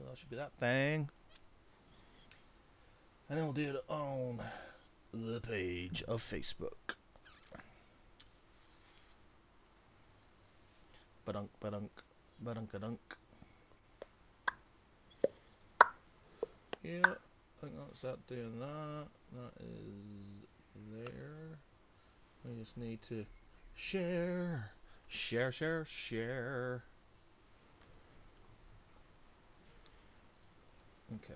So that should be that thing. And then we'll do it on the page of Facebook. Badunk, badunk, badunk-a-dunk. Yeah, I think that's that doing that. That is there. We just need to share. Share, share, share. Okay.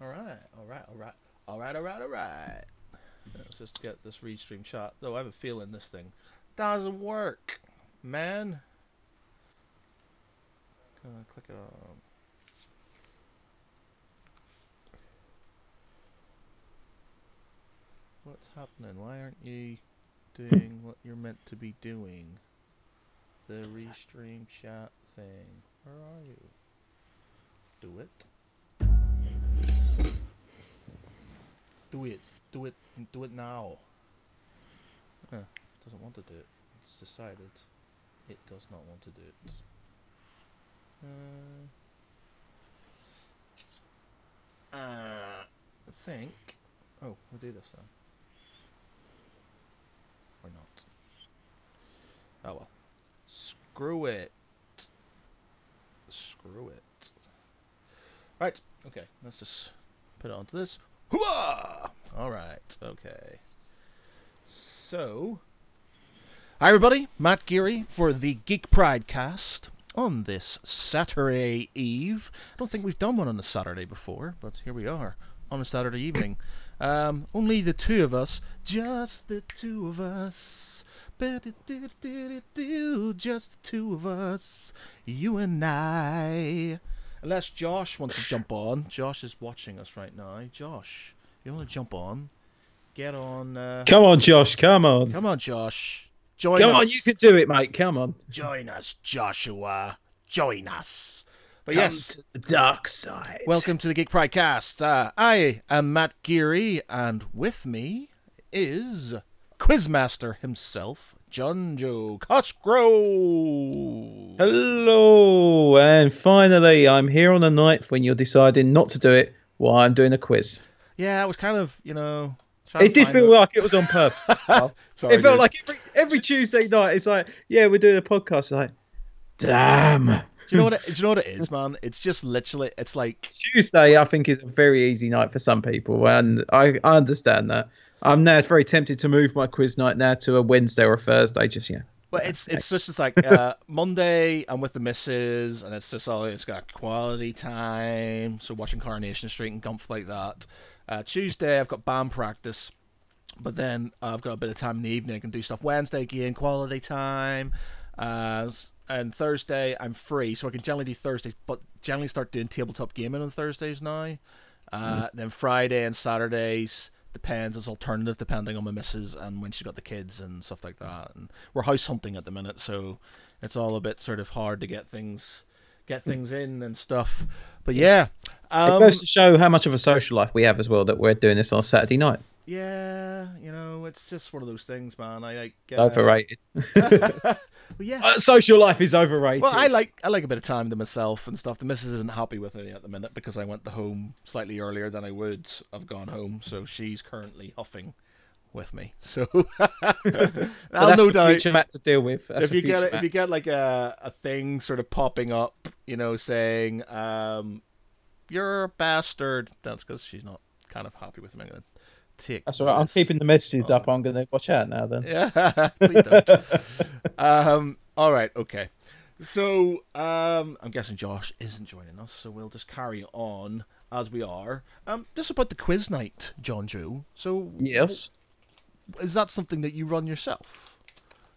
All right. Let's just get this restream shot. Though I have a feeling this thing doesn't work, man. Click it on. What's happening? Why aren't you doing what you're meant to be doing? The restream chat thing. Where are you? Do it. Do it. Do it. Do it now. It doesn't want to do it. It's decided it does not want to do it. I think. Oh, we'll do this then. Or not. Oh well. Screw it. Screw it. Right. Okay. Let's just put it onto this. Hooah! Alright, okay. So, hi everybody, Matt Geary for the Geek Pridecast on this Saturday Eve. I don't think we've done one on a Saturday before, but here we are on a Saturday evening. Only the two of us, just the two of us. Just the two of us, you and I. Unless Josh wants to jump on. Josh is watching us right now. Josh, you want to jump on? Get on. Come on, Josh. Come on. Come on, Josh. Join us. Come on, you can do it, mate. Come on. Join us, Joshua. Join us. But Come yes, to the dark side. welcome to the Geek Pridecast. I am Matt Geary, and with me is Quizmaster himself, John Joe Cosgrove. Hello, and finally, I'm here on the night when you're deciding not to do it while I'm doing a quiz. Yeah, it was kind of, you know. It did feel like it was on purpose. Sorry, it felt dude. like every Tuesday night, it's like, yeah, we're doing a podcast. It's like, damn. Do you know what it is, man? It's just literally, it's like Tuesday, I think, is a very easy night for some people, and I understand that. I'm now very tempted to move my quiz night now to a Wednesday or a Thursday. Just But it's just like Monday I'm with the missus, and it's just all it's got quality time, so watching Coronation Street and gumph like that. Tuesday I've got band practice, but then I've got a bit of time in the evening. I can do stuff. Wednesday again, quality time, and Thursday I'm free, so I can generally do Thursdays, but generally start doing tabletop gaming on Thursdays now. Then Friday and Saturdays. Depends, it's alternative depending on my missus and when she's got the kids and stuff like that. And we're house hunting at the minute, so it's all a bit sort of hard to get things in and stuff. But yeah, it goes to show how much of a social life we have as well that we're doing this on a Saturday night. Yeah, you know, it's just one of those things, man. I like overrated. Well, yeah, social life is overrated. well, I like a bit of time to myself and stuff. The missus isn't happy with me at the minute because I went home slightly earlier than I would have gone home, so she's currently huffing with me. So I'll no doubt future Matt to deal with. if you get like a thing sort of popping up, you know, saying you're a bastard, that's because she's not kind of happy with me. I'm gonna take That's all right. I'm keeping the messages up. I'm going to watch out now then. Yeah, please don't. All right, okay. So I'm guessing Josh isn't joining us, so we'll just carry on as we are. Just about the quiz night, John Joe. So Yes. is that something that you run yourself?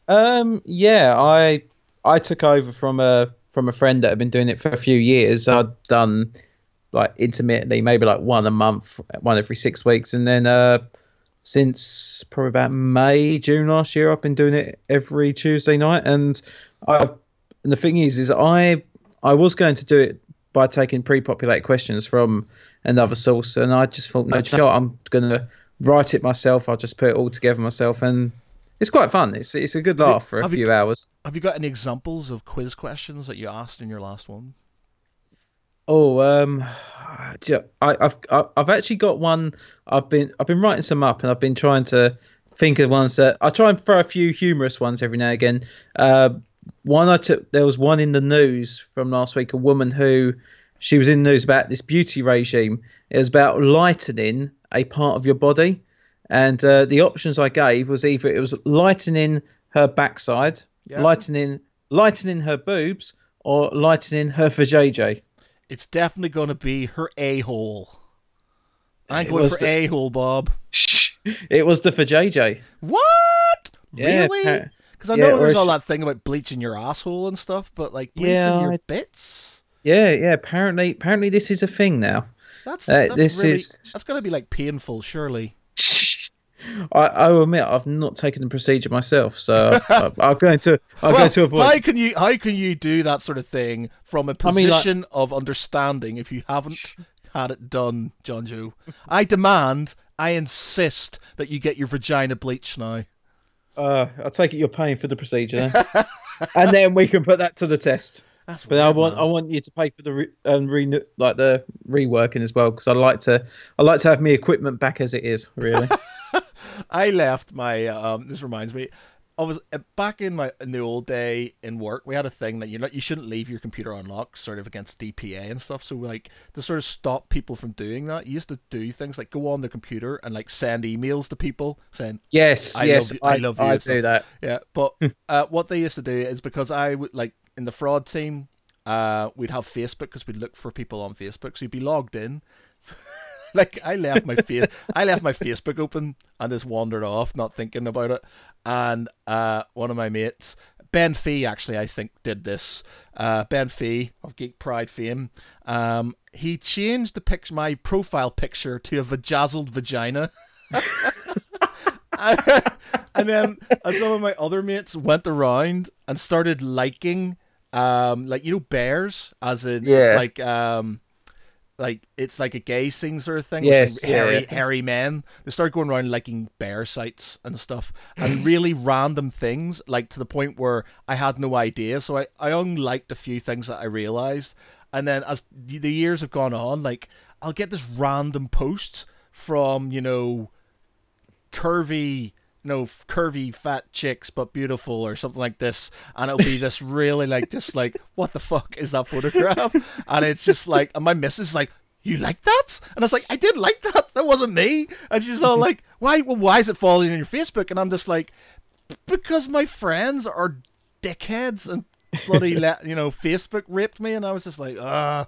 Yeah, I took over from a friend that had been doing it for a few years. I'd done like intermittently, maybe like one a month, one every 6 weeks, and then since probably about May, June last year, I've been doing it every Tuesday night. And the thing is I I was going to do it by taking pre-populated questions from another source, and I just thought, no, do you know what? I'm going to write it myself. I'll just put it all together myself, and it's quite fun. It's a good laugh for a few hours. Have you got any examples of quiz questions that you asked in your last one? Oh, I've actually got one. I've been writing some up, and I've been trying to think of ones that I try and throw a few humorous ones every now and again. One I took. There was one in the news from last week. A woman who she was in the news about this beauty regime. It was about lightening a part of your body, and the options I gave was either it was lightening her backside, lightening her boobs, or lightening her vajayjay. It's definitely going to be her a-hole. I'm going for a-hole, Bob. It was the vajayjay. What? Yeah, really? Because I know there's all that thing about bleaching your asshole and stuff, but like bleaching your bits? Yeah. Apparently this is a thing now. That's going to be like painful, surely. I will admit I've not taken the procedure myself, so I'm going to avoid. How can you do that sort of thing from a position of understanding if you haven't had it done, John Joe? I insist that you get your vagina bleached now. I take it you're paying for the procedure, then? And then we can put that to the test. That's but weird, I want you to pay for the the reworking as well, because I like to have my equipment back as it is. Really. I left my this reminds me, I was back in the old day in work. We had a thing that you shouldn't leave your computer unlocked, sort of against DPA and stuff. So like to sort of stop people from doing that, you used to do things like go on the computer and like send emails to people saying, I love you. I do that. Yeah, but what they used to do is, because I would like in the fraud team, we'd have Facebook because we'd look for people on Facebook. So you'd be logged in. Like I left my Facebook open and just wandered off, not thinking about it. And one of my mates, Ben Fee, actually, I think did this. Ben Fee of Geek Pride fame. He changed my profile picture to a vajazzled vagina. And then some of my other mates went around and started liking, bears, as in it's like it's like a gay scene sort of thing. Yes, like hairy men. They started going around liking bear sites and stuff, and really random things, like to the point where I had no idea. So I unliked a few things that I realized, and then as the years have gone on, like I'll get this random post from curvy fat chicks but beautiful or something like this, and it'll be this really just like what the fuck is that photograph? And it's just like, and my missus is like, you like that? And I was like, I did like that wasn't me. And she's all like, why is it falling on your Facebook? And I'm just like, because my friends are dickheads and bloody Facebook raped me. And I was just like, and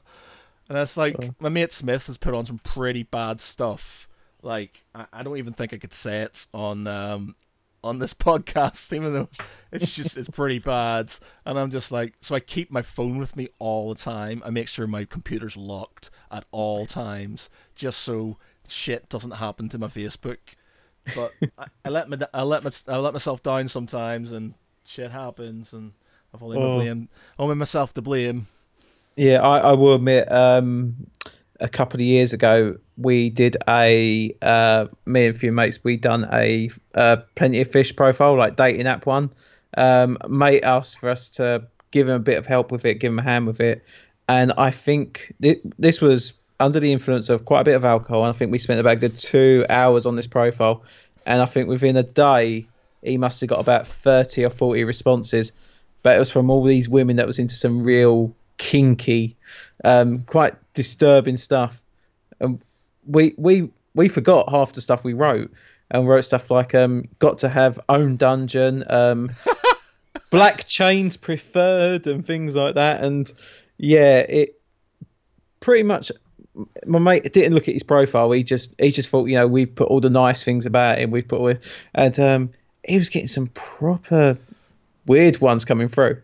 it's like my mate Smith has put on some pretty bad stuff. Like, I don't even think I could say it on this podcast, even though it's pretty bad. And I'm just like, so I keep my phone with me all the time. I make sure my computer's locked at all times, just so shit doesn't happen to my Facebook. But I let myself down sometimes, and shit happens, and I've only myself to blame. Yeah, I will admit, a couple of years ago, we did me and a few mates, we done a Plenty of Fish profile, like dating app one. Mate asked for us to give him a bit of help with it, give him a hand with it. And I think this was under the influence of quite a bit of alcohol. And I think we spent about a good 2 hours on this profile. And I think within a day, he must have got about 30 or 40 responses. But it was from all these women that was into some real kinky, quite disturbing stuff. And we forgot half the stuff we wrote, and wrote stuff like got to have own dungeon, black chains preferred, and things like that. And yeah, it pretty much, my mate didn't look at his profile. He just thought, we put all the nice things about him. And he was getting some proper weird ones coming through.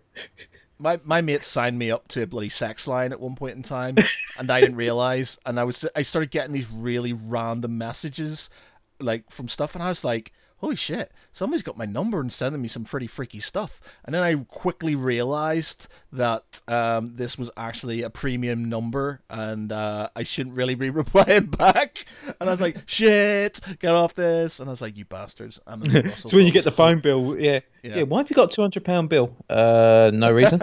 My mate signed me up to a bloody sex line at one point in time, and I didn't realize. And I started getting these really random messages, like from stuff, and I was like, holy shit, somebody's got my number and sending me some pretty freaky stuff. And then I quickly realized that this was actually a premium number, and I shouldn't really be replying back. And I was like, shit, get off this. And I was like, you bastards. So when you get the phone bill, yeah. Why have you got £200 bill? No reason.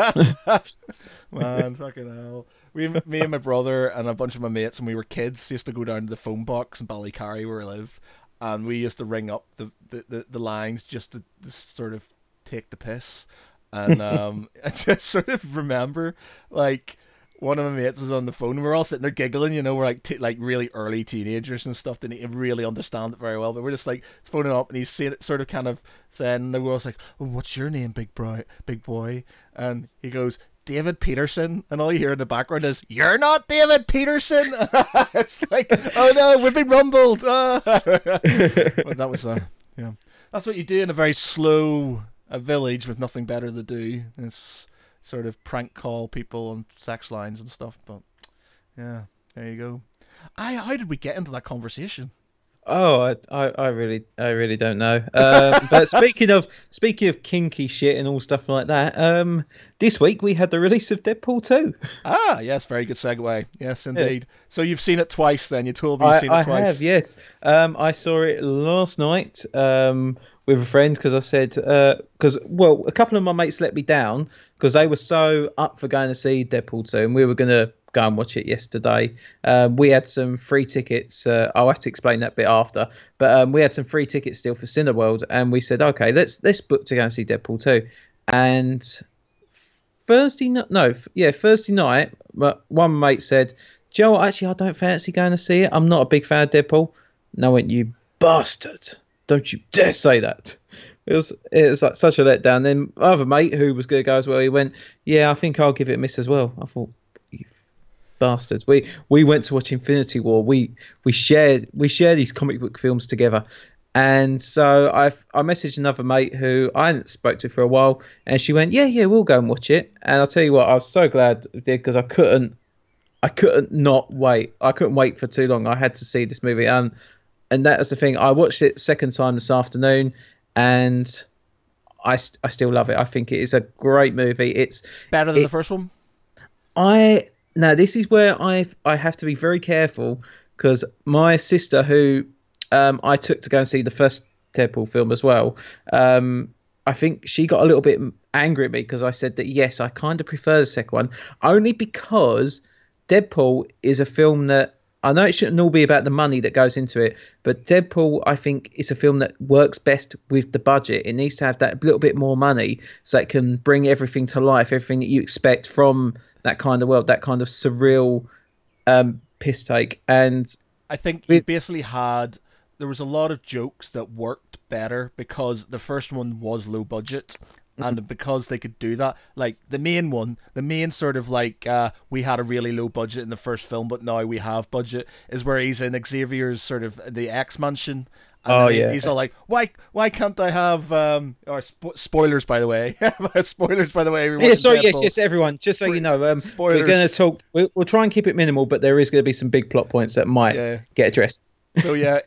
Man, fucking hell. Me and my brother and a bunch of my mates, when we were kids, used to go down to the phone box in Ballycarry where I live, and we used to ring up the lines just to sort of take the piss. And I just sort of remember, like, one of my mates was on the phone, and we were all sitting there giggling, you know, we're like really early teenagers and stuff, didn't really understand it very well, but we're just like phoning up, and he's saying it, sort of kind of saying, and we're all like, oh, what's your name, big boy? And he goes, David Peterson, and all you hear in the background is, you're not David Peterson. It's like, oh no, we've been rumbled. But that was yeah, that's what you do in a very slow village with nothing better to do. It's sort of prank call people on sex lines and stuff. But yeah, there you go. How did we get into that conversation? Oh, I really don't know. But speaking of kinky shit and all stuff like that, this week we had the release of Deadpool 2. Ah, yes, very good segue. Yes, indeed. Yeah. So you've seen it twice then. You told me you've seen it twice. I have, yes. I saw it last night with a friend because I said, well, a couple of my mates let me down because they were so up for going to see Deadpool 2, and we were going to go and watch it yesterday. We had some free tickets. I'll have to explain that bit after. But we had some free tickets still for Cineworld, and we said, okay, let's book to go and see Deadpool 2. And Thursday night, one mate said, Joe, actually, I don't fancy going to see it. I'm not a big fan of Deadpool. And I went, you bastard. Don't you dare say that. It was like such a letdown. Then my other mate who was going to go as well, he went, yeah, I think I'll give it a miss as well. I thought, bastards. We went to watch Infinity War. We share these comic book films together, and so I messaged another mate who I hadn't spoke to for a while, and she went, yeah, we'll go and watch it. And I'll tell you what, I was so glad I did because I couldn't not wait. I couldn't wait for too long. I had to see this movie, and that was the thing. I watched it second time this afternoon, and I still love it. I think it is a great movie. It's better than the first one. Now, this is where I have to be very careful because my sister, who I took to go and see the first Deadpool film as well, I think she got a little bit angry at me because I said that, yes, I kind of prefer the second one, only because Deadpool is a film that, I know it shouldn't all be about the money that goes into it, but Deadpool, I think, is a film that works best with the budget. It needs to have that little bit more money so it can bring everything to life, everything that you expect from that kind of world, that kind of surreal piss take. And I think you basically there was a lot of jokes that worked better because the first one was low budget, and because they could do that, like the main sort of like we had a really low budget in the first film, but now we have budget, is where he's in Xavier's sort of the X mansion. And he's all like, why can't I have spoilers by the way? Spoilers by the way. Yeah, sorry, yes, everyone. Just so you know, we're going to talk. We'll try and keep it minimal, but there is going to be some big plot points that might get addressed. So yeah,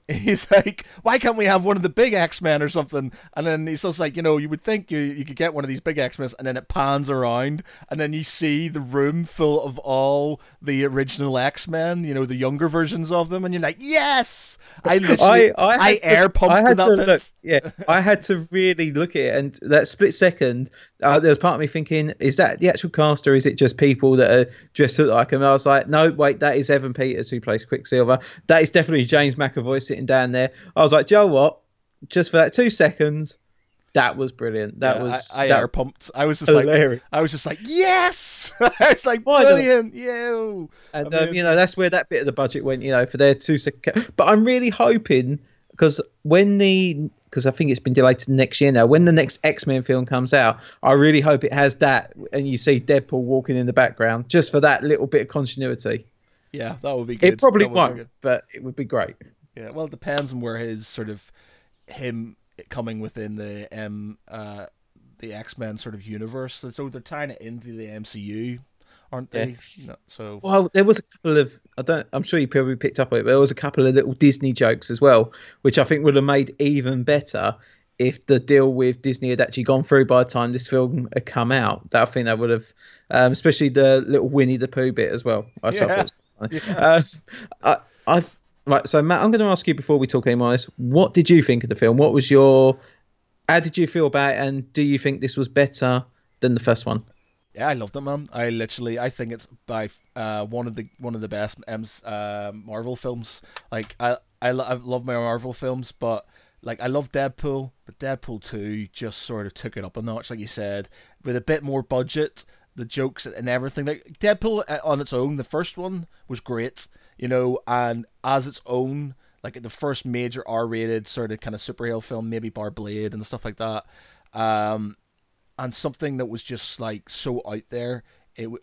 he's like, why can't we have one of the big X-Men or something? And then he's just like, you would think you could get one of these big X-Men, and then it pans around, and then you see the room full of all the original X-Men, the younger versions of them, and you're like, yes! I literally, I air pumped to that bit. I had to really look at it, and that split second, there was part of me thinking, is that the actual cast, or is it just people that are dressed like him? I was like, no, wait, that is Evan Peters who plays Quicksilver. That is definitely James McAvoy sitting down there. I was like, Joe, what? Just for that 2 seconds, that was brilliant. I air pumped. I was just hilarious. I was just like, yes! It's like brilliant, yo. And that's where that bit of the budget went. For their 2 seconds. But I'm really hoping because I think it's been delayed to next year now. When the next X-Men film comes out, I really hope it has that, and you see Deadpool walking in the background just for that little bit of continuity. Yeah, that would be good. It probably won't, but it would be great. Yeah, well, it depends on where him coming within the X-Men sort of universe. So they're tying it into the MCU aren't Yeah. they? No, so Well, there was a couple of I'm sure you probably picked up on it, but there was a couple of little Disney jokes as well, which I think would have made even better if the deal with Disney had actually gone through by the time this film had come out. That I think that would have, especially the little Winnie the Pooh bit as well, which I thought yeah, was funny. yeah. I right. So Matt, I'm going to ask you before we talk any more on this. What did you think of the film? What was your How did you feel about it, and do you think this was better than the first one? Yeah, I loved it, man. I think it's by one of the best Marvel films. Like I love my Marvel films, but like I love Deadpool, but Deadpool 2 just sort of took it up a notch, like you said, with a bit more budget, the jokes and everything. Like Deadpool on its own, the first one was great, and as its own, like the first major R-rated sort of kind of superhero film, maybe bar Blade and stuff like that. Um, and something that was just like so out there.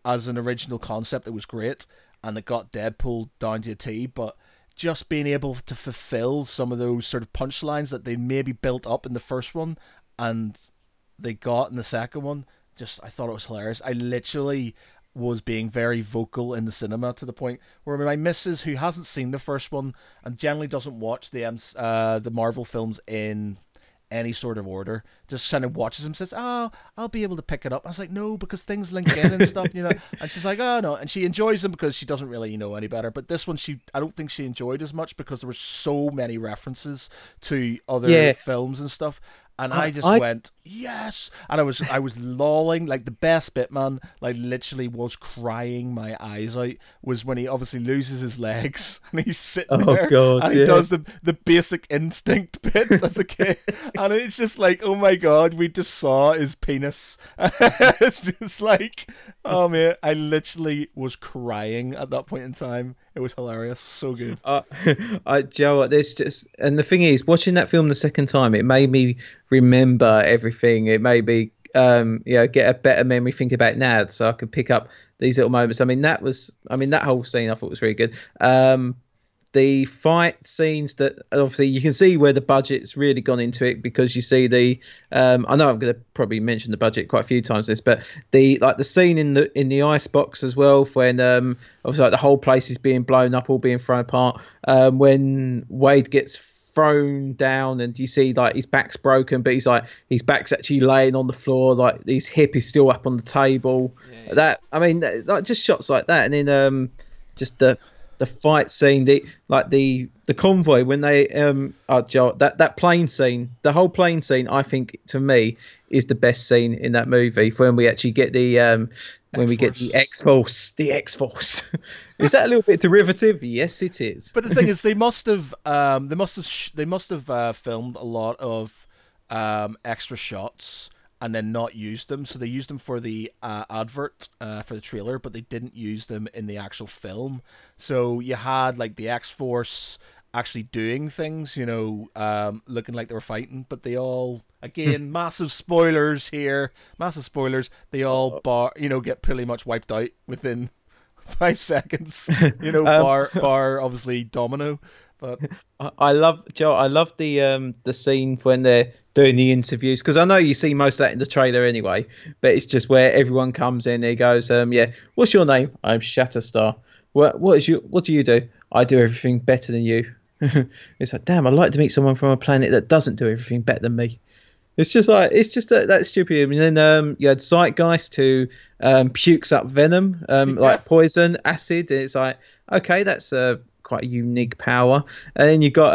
As an original concept, it was great, and it got Deadpool down to a T. But just being able to fulfill some of those sort of punchlines that they maybe built up in the first one, and they got in the second one, just I thought it was hilarious. I literally was being very vocal in the cinema to the point where my missus, who hasn't seen the first one and generally doesn't watch the Marvel films in any sort of order, just kind of watches him, says, "Oh, I'll be able to pick it up." I was like, "No, because things link in and stuff, And she's like, "Oh no," and she enjoys them because she doesn't really know any better. But this one, I don't think she enjoyed as much because there were so many references to other films and stuff. And I just went, yes, and I was lolling, like the best bit, man. Like literally was crying my eyes out was when he obviously loses his legs and he's sitting there and he does the basic instinct bits as a kid, and it's just like, oh my god, we just saw his penis. It's just like, oh man, I literally was crying at that point in time. It was hilarious, so good. Joe, there's just, and the thing is, watching that film the second time, it made me remember everything. It made me, get a better memory thinking about it now, so I could pick up these little moments. That whole scene I thought was really good. The fight scenes, that obviously you can see where the budget's really gone into it, because you see I know I'm going to probably mention the budget quite a few times this, but the scene in the ice box as well, when obviously like the whole place is being blown up, all being thrown apart, when Wade gets thrown down and you see like his back's broken, but his back's actually laying on the floor, like his hip is still up on the table. Just shots like that, and then just the fight scene, the convoy when they that plane scene, the whole plane scene, I think to me is the best scene in that movie. For when we actually get the X-Force, is that a little bit derivative? Yes, it is. But the thing is, they must have filmed a lot of extra shots and then not used them. So they used them for the advert for the trailer, but they didn't use them in the actual film. So you had like the X-Force actually doing things, looking like they were fighting, but they all, again, massive spoilers here, they all get pretty much wiped out within 5 seconds, bar obviously Domino. But I love the scene when they're doing the interviews, because I know you see most of that in the trailer anyway, but it's just where everyone comes in. He goes, "What's your name?" "I'm Shatterstar." What do you do?" "I do everything better than you." It's like, damn, I'd like to meet someone from a planet that doesn't do everything better than me. It's just that stupid. And then you had Zeitgeist, who pukes up venom, like poison, acid. And it's like, okay, that's quite a unique power. And then you got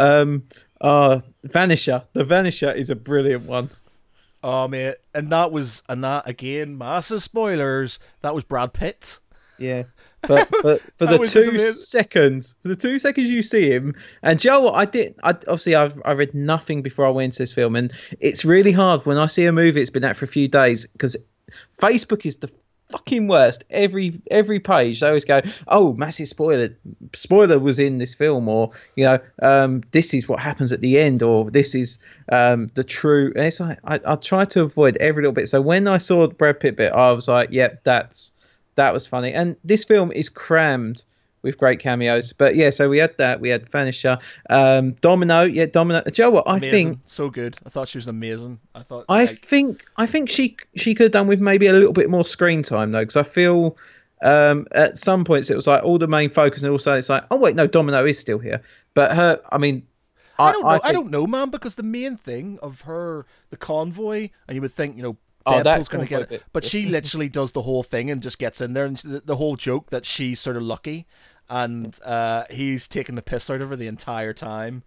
Vanisher. The Vanisher is a brilliant one. Oh man, and that again, massive spoilers. That was Brad Pitt. Yeah. But for the 2 seconds you see him, and Joe, I read nothing before I went into this film, and it's really hard when I see a movie it's been out for a few days, because Facebook is the fucking worst. Every page they always go, "Oh, massive spoiler was in this film," or this is what happens at the end, or this is the true. And it's like I try to avoid every little bit. So when I saw the Brad Pitt bit, I was like, "Yep, that was funny." And this film is crammed with great cameos. But yeah, so we had that. We had Vanisher, Domino. Yeah, Domino. Joe, what amazing. I think so good. I thought she was amazing. I think she could have done with maybe a little bit more screen time though, because I feel At some points, it was like all the main focus, and also it's like, oh wait, no, Domino is still here. But her, I mean, I don't know. I think, don't know, man, because the main thing of her, the convoy, and you would think, oh, Deadpool's that going to get it, bit. but she literally does the whole thing and just gets in there, and the whole joke that she's sort of lucky, and he's taking the piss out of her the entire time,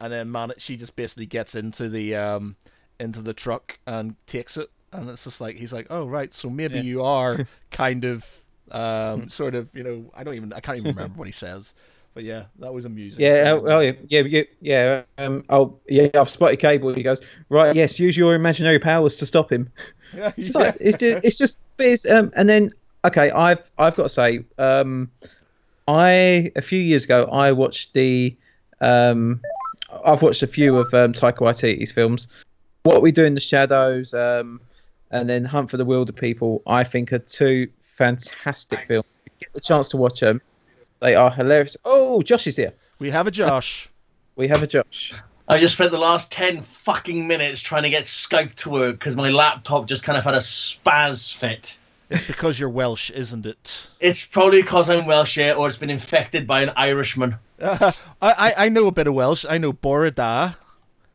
and then she just basically gets into the truck and takes it, and it's just like he's like, oh right, so maybe you are kind of sort of, I can't even remember what he says. But yeah, that was amusing. Yeah, yeah. Oh, yeah. I've spotted Cable. He goes, right. Yes, use your imaginary powers to stop him. Yeah, It's like, it's just, but and then okay, I've got to say, a few years ago I watched I've watched a few of Taika Waititi's films. What We Do in the Shadows, and then Hunt for the Wilder People. I think are two fantastic films. If you get the chance to watch them. They are hilarious. Oh, Josh is here. We have a Josh. We have a Josh. I just spent the last 10 fucking minutes trying to get Skype to work because my laptop just kind of had a spaz fit. It's because you're Welsh, isn't it? It's probably because I'm Welsh, yeah, or it's been infected by an Irishman. I know a bit of Welsh. I know Borada.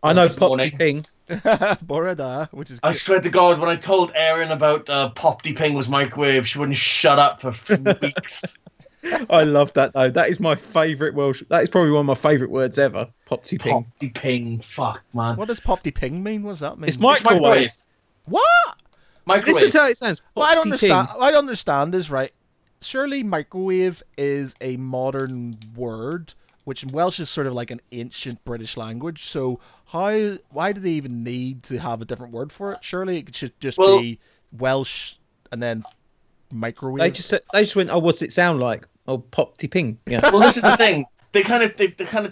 I know Popty Ping. Borada, which is good. I swear to God, when I told Erin about Popty Ping was microwave, she wouldn't shut up for weeks. I love that though. That is my favourite Welsh. That is probably one of my favourite words ever. Popty Ping. Popty Ping, fuck man. What does Popty Ping mean? What does that mean? It's microwave. What? Microwave. Listen to how it sounds. Well, I don't understand. I don't understand this, right? Surely microwave is a modern word, which in Welsh is sort of like an ancient British language. So why do they even need to have a different word for it? Surely it should just be Welsh and then microwave. They just went, oh, what's it sound like? Oh, Popty Ping. Yeah. Well, this is the thing. They kind of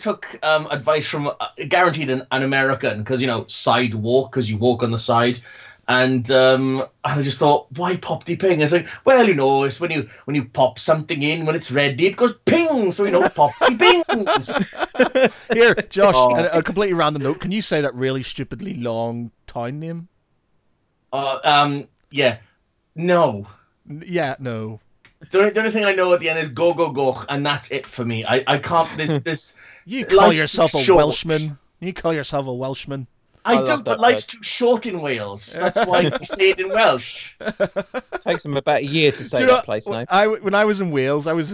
took advice from guaranteed an American because sidewalk because you walk on the side, and I just thought, why Popty Ping? It's like, well, it's when you pop something in when it's ready, it goes ping, so Popty Pings. Here, Josh, a completely random note. Can you say that really stupidly long town name? Yeah, no. Yeah, no. The only thing I know at the end is go go go, and that's it for me. I can't. This. You call yourself a Welshman. You call yourself a Welshman. I do, but life's too short in Wales. That's why we say it in Welsh. It takes them about a year to say that place name. When I was in Wales, I went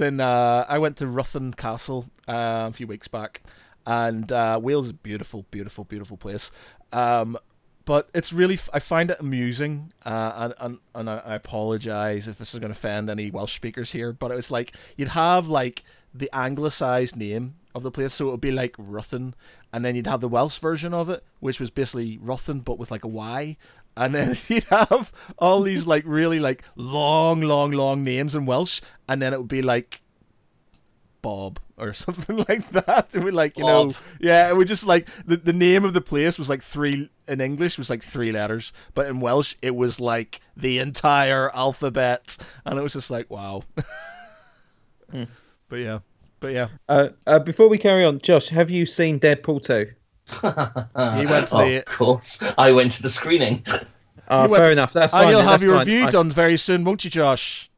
to Ruthin Castle a few weeks back, and Wales is a beautiful, beautiful, beautiful place. But it's really, I find it amusing, and I apologise if this is going to offend any Welsh speakers here, but it was like, you'd have like the anglicised name of the place, so it would be like Ruthin, and then you'd have the Welsh version of it, which was basically Ruthin, but with like a Y, and then you'd have all these like really like long names in Welsh, and then it would be like Bob or something like that. It would like, it would just like the name of the place was like in English was like 3 letters, but in Welsh it was like the entire alphabet, and it was just like, wow. But yeah. Before we carry on, Josh, have you seen Deadpool 2? He went to Of course, I went to the screening. Fair enough. That's fine. And you'll have your review done very soon, won't you, Josh?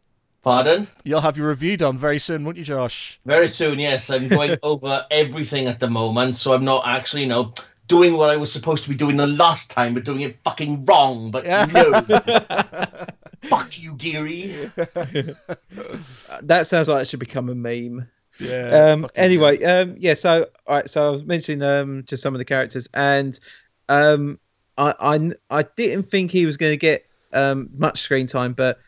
Pardon? You'll have your review done very soon, won't you, Josh? Very soon, yes. I'm going over everything at the moment, so I'm not actually, doing what I was supposed to be doing the last time, but doing it fucking wrong. But no. Fuck you, Geary. That sounds like it should become a meme. Yeah. Anyway, yeah. So, all right. So I was mentioning just some of the characters, and I didn't think he was going to get much screen time, but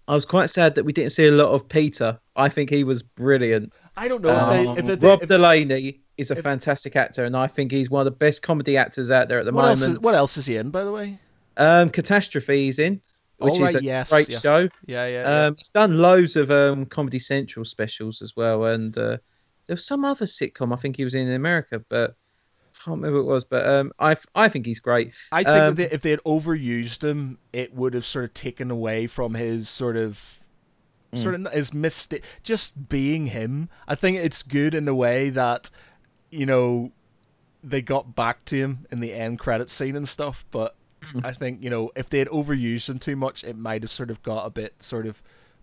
I was quite sad that we didn't see a lot of Peter. I think he was brilliant. I don't know if Rob Delaney is a fantastic actor, and I think he's one of the best comedy actors out there at the moment. What else is he in, by the way? Catastrophe he's in, which is a great show. Yeah. He's done loads of Comedy Central specials as well, and there was some other sitcom I think he was in America, but I can't remember what it was. But I think he's great. I think that if they had overused him, it would have sort of taken away from his sort of his mistake, just being him. I think it's good in the way that, they got back to him in the end credit scene and stuff, but I think, if they had overused him too much, it might have sort of got a bit sort of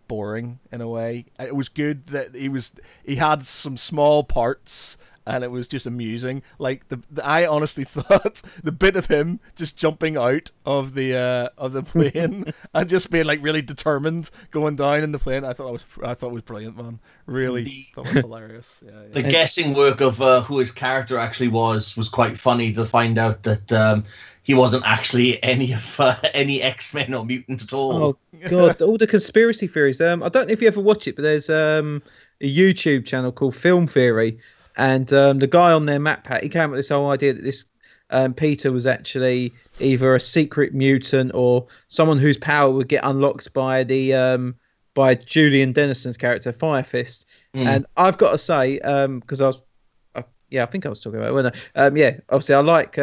boring in a way. It was good that he had some small parts, and it was just amusing. Like I honestly thought the bit of him just jumping out of the plane and just being like really determined going down in the plane. I thought it was brilliant, man. Really, thought it was hilarious. Yeah. The guessing work of who his character actually was quite funny to find out that he wasn't actually any X-Men or mutant at all. Oh God, all the conspiracy theories. I don't know if you ever watch it, but there's a YouTube channel called Film Theory. And the guy on their map pack, he came up with this whole idea that this Peter was actually either a secret mutant or someone whose power would get unlocked by by Julian Dennison's character, Fire Fist. And I've got to say, because I think I was talking about it, wasn't I? Obviously I like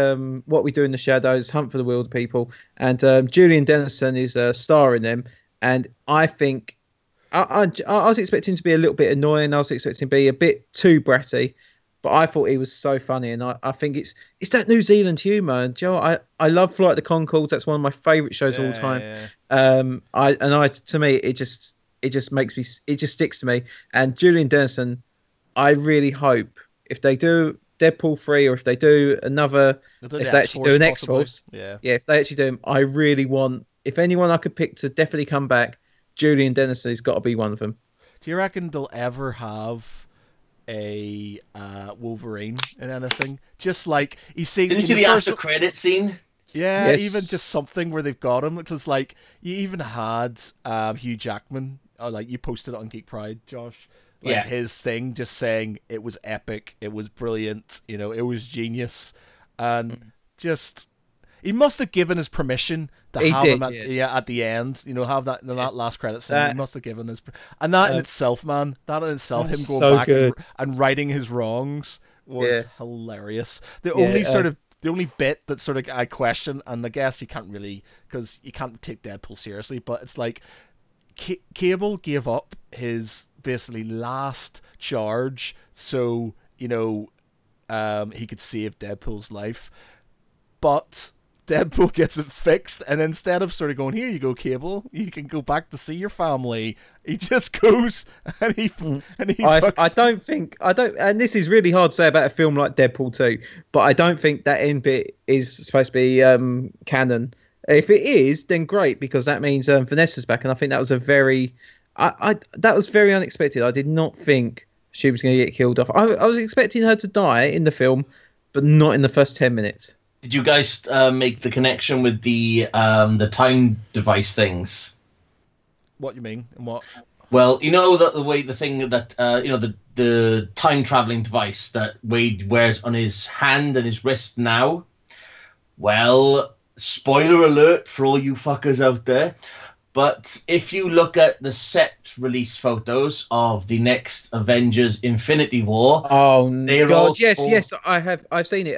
What We Do in the Shadows, Hunt for the Wilder People, and Julian Dennison is a star in them. And I think I was expecting to be a little bit annoying. I was expecting to be a bit too bratty, but I thought he was so funny. And I think it's that New Zealand humour. And Joe, I love Flight of the Conchords. That's one of my favourite shows of all time. Yeah. To me, it just sticks to me. And Julian Dennison, I really hope if they do Deadpool 3 or if they do another, if they actually do an X-Force, if they actually do them, I really want, if anyone I could pick to definitely come back, Julian Dennison has got to be one of them. Do you reckon they'll ever have a Wolverine in anything? Just like you see, didn't you see the after credit scene? Yeah, yes. Even just something where they've got him. Because like you even had Hugh Jackman, like you posted it on Geek Pride, Josh. Like his thing, just saying it was epic, it was brilliant, it was genius, and just he must have given his permission to have him at the end, have that last credit scene. He must have given his, and that in itself, man, that in itself, him going back and righting his wrongs was hilarious. The only bit that sort of I question, and I guess you can't really, because you can't take Deadpool seriously, but it's like Cable gave up his basically last charge so he could save Deadpool's life, but Deadpool gets it fixed, and instead of sort of going, here you go, Cable, you can go back to see your family, he just goes and he I don't think, and this is really hard to say about a film like Deadpool 2, but I don't think that end bit is supposed to be canon. If it is, then great, because that means Vanessa's back, and I think that was that was very unexpected. I did not think she was going to get killed off. I was expecting her to die in the film, but not in the first 10 minutes. Did you guys make the connection with the time device things? What you mean? And what? Well, the thing that the time traveling device that Wade wears on his hand and his wrist now. Well, spoiler alert for all you fuckers out there. But if you look at the set release photos of the next Avengers Infinity War, yes, I've seen it.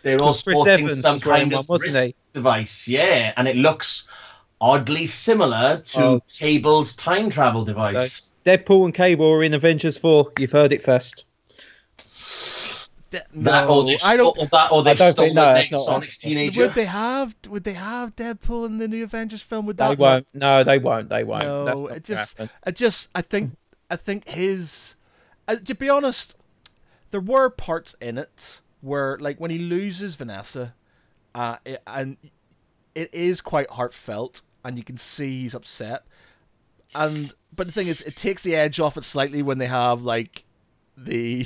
They're all sporting some kind of wrist device, and it looks oddly similar to Cable's time travel device. Deadpool and Cable are in Avengers 4. You've heard it first. I don't think Sonic's teenager. Would they have Deadpool in the new Avengers film? Would that? They won't. No, they won't. No, I think his. To be honest, there were parts in it where, like, when he loses Vanessa, and it is quite heartfelt, and you can see he's upset. But the thing is, it takes the edge off it slightly when they have like. Don't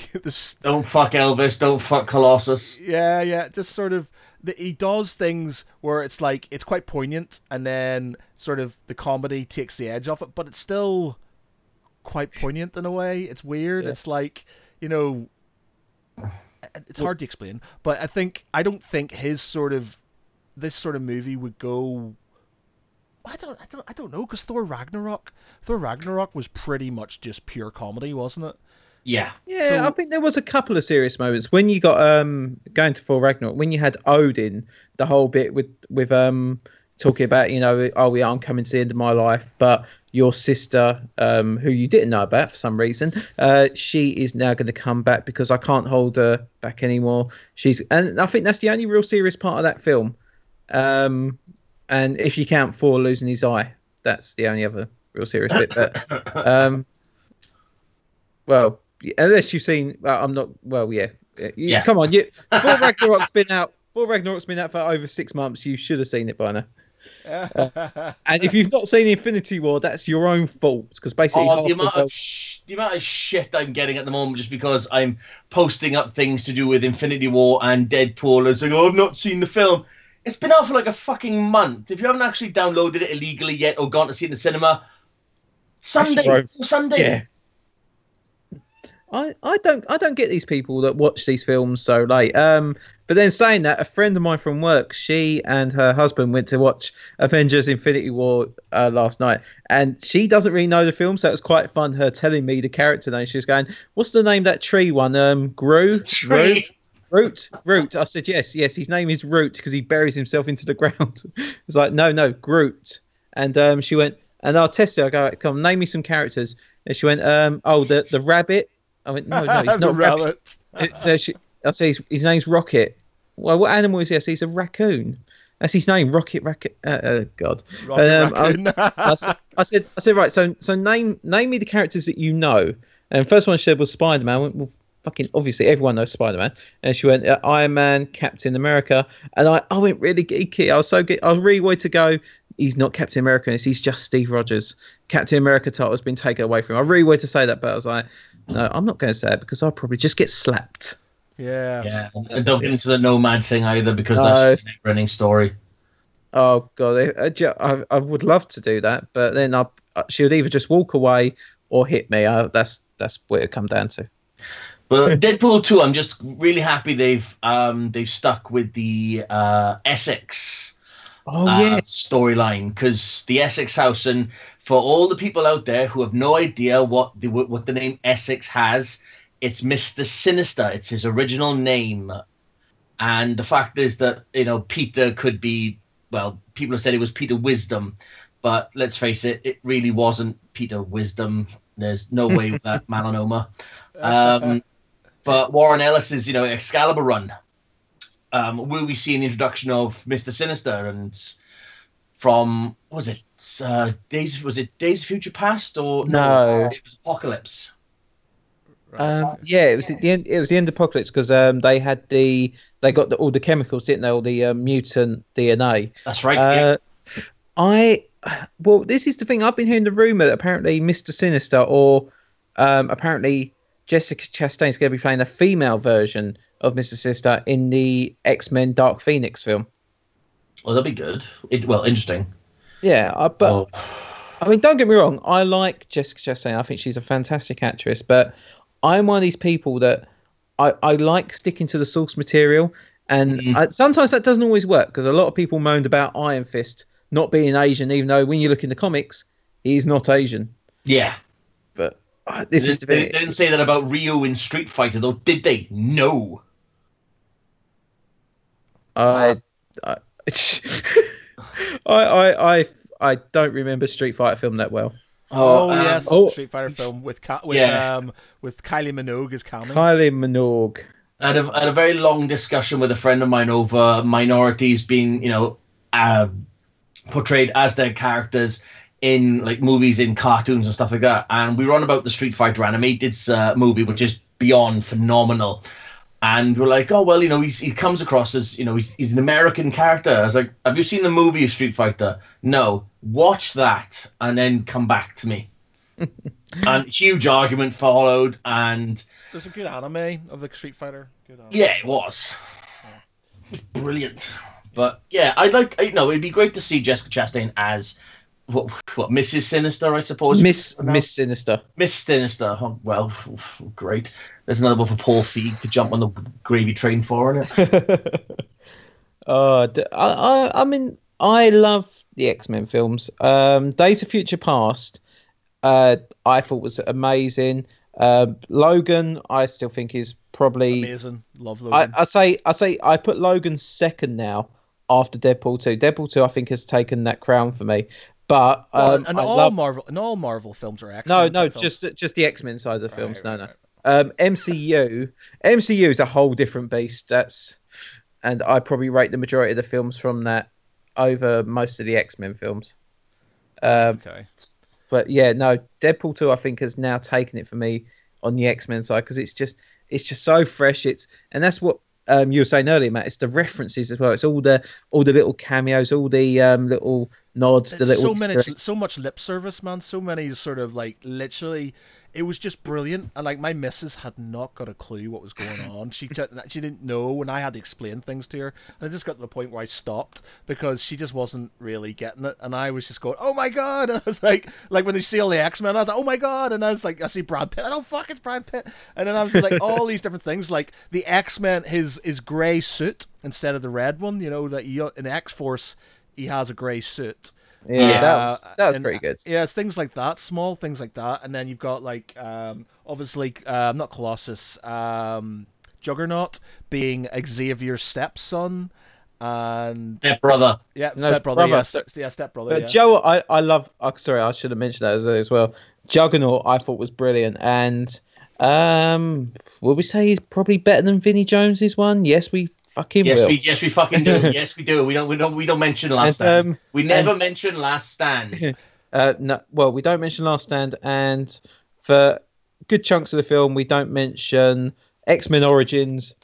fuck Elvis, don't fuck Colossus. Just sort of he does things where it's like it's quite poignant, and then sort of the comedy takes the edge off it, but it's still quite poignant in a way. It's weird. It's like, it's hard to explain, but I don't think this sort of movie would go. I don't know, because Thor Ragnarok was pretty much just pure comedy, wasn't it? Yeah. I think there was a couple of serious moments when you got going to Thor Ragnarok, when you had Odin, the whole bit with talking about, I'm coming to the end of my life, but your sister, who you didn't know about for some reason, she is now going to come back because I can't hold her back anymore. And I think that's the only real serious part of that film. And if you count Thor losing his eye, that's the only other real serious bit. But well, unless you've seen, I'm not. Well, yeah. Yeah. Come on, Thor Ragnarok's been out. Thor Ragnarok's been out for over 6 months. You should have seen it by now. And if you've not seen Infinity War, that's your own fault. Because basically, the amount of shit I'm getting at the moment just because I'm posting up things to do with Infinity War and Deadpool and saying, "Oh, I've not seen the film." It's been out for like a fucking month. If you haven't actually downloaded it illegally yet or gone to see it in the cinema, Sunday. Yeah. I don't get these people that watch these films so late. But then saying that, a friend of mine from work, she and her husband went to watch Avengers Infinity War last night, and she doesn't really know the film, so it was quite fun her telling me the character name. She was going, "What's the name of that tree one? Groot." I said, yes, his name is Root because he buries himself into the ground. It's like, no, Groot. And she went, and I'll test it. I go, come, name me some characters. And she went, the rabbit. I went, no, he's not rabbit. I say his name's Rocket. Well, what animal is he? I say he's a raccoon. That's his name, Rocket. God. Raccoon. I said, right. So name me the characters that you know. And first one she said was Spider-Man. I went, well, fucking obviously everyone knows Spider-Man. And she went, Iron Man, Captain America. And I went really geeky. I was so geeky. I was really wanted to go. He's not Captain America. He's just Steve Rogers. Captain America title has been taken away from him. I really wanted to say that, but I was like, no, I'm not going to say it because I'll probably just get slapped. Yeah. And don't get into the Nomad thing either because that's just a running story. Oh God, I would love to do that, but then she would either just walk away or hit me. That's what it come down to. But Deadpool 2, I'm just really happy they've stuck with the Essex storyline, because the Essex house, and for all the people out there who have no idea what the name Essex has, it's Mr. Sinister. It's his original name. And the fact is that, Peter could be, well, people have said it was Peter Wisdom, but let's face it, it really wasn't Peter Wisdom. There's no way with that melanoma. But Warren Ellis's, Excalibur run, will we see an introduction of Mr. Sinister? And from, Days of Future Past, or no? It was Apocalypse. Yeah, it was at the end. It was the end of Apocalypse because they got all the chemicals, didn't they? All the mutant DNA. That's right. Well, this is the thing. I've been hearing the rumor that apparently Mr. Sinister, or apparently Jessica Chastain's going to be playing a female version of Mr. Sinister in the X-Men Dark Phoenix film. Well, that'd be good. Interesting. Yeah, I mean, don't get me wrong. I like Jessica Chastain. I think she's a fantastic actress, but I'm one of these people that I like sticking to the source material, and sometimes that doesn't always work because a lot of people moaned about Iron Fist not being Asian, even though when you look in the comics, he's not Asian. Yeah, but they didn't say that about Ryu in Street Fighter, though, did they? No. I don't remember Street Fighter film that well. Yes, Street Fighter film with Kylie Minogue as Kami. Kylie Minogue. I had a very long discussion with a friend of mine over minorities being, portrayed as their characters in like movies, in cartoons and stuff like that. And we were on about the Street Fighter animated movie, which is beyond phenomenal. And we're like, oh, well, he comes across as, he's an American character. I was like, have you seen the movie of Street Fighter? No. Watch that and then come back to me. And huge argument followed. And there's a good anime of the Street Fighter. Yeah, it was. Brilliant. But yeah, it'd be great to see Jessica Chastain as what Mrs. Sinister, I suppose. Miss Sinister. Miss Sinister. Oh, well, great. There's another one for Paul Feig to jump on the gravy train for, isn't it? I mean, I love the X-Men films. Days of Future Past, I thought was amazing. Logan, I still think is probably amazing. Love Logan. I say I put Logan second now after Deadpool 2. Deadpool 2, I think, has taken that crown for me. But all Marvel films are X-Men. No, just the X-Men side of the films. Right. MCU is a whole different beast. And I probably rate the majority of the films from that over most of the X-Men films. Okay. But yeah, no, Deadpool 2 I think has now taken it for me on the X-Men side, because it's just so fresh. And that's what you were saying earlier, Matt. It's the references as well. It's all the little cameos, all the little nods, the It's little so much lip service, man. So many sort of like literally. It was just brilliant, and like my missus had not got a clue what was going on. She didn't know, and I had to explain things to her. And I just got to the point where I stopped because she just wasn't really getting it, and I was just going, "Oh my god!" And I was like when they see all the X-Men, I was like, "Oh my god!" And I was like, I see Brad Pitt, oh fuck, it's Brad Pitt, and then I was like, all these different things, like the X-Men, his grey suit instead of the red one. You know that in X-Force he has a grey suit. Yeah, that was pretty good. Yeah, it's things like that, small things like that, and then you've got like obviously not Colossus, Juggernaut being Xavier's stepson, and stepbrother. Yeah, No, stepbrother. brother. Yeah, stepbrother. But Yeah. Joe, I love. Sorry, I should have mentioned that as well. Juggernaut, I thought was brilliant, and will we say he's probably better than Vinnie Jones's one? Yes, we fucking will. Yes, we fucking do. Yes, we do. We don't mention Last Stand. We never mention Last Stand. No, well, we don't mention Last Stand, and for good chunks of the film, we don't mention X-Men Origins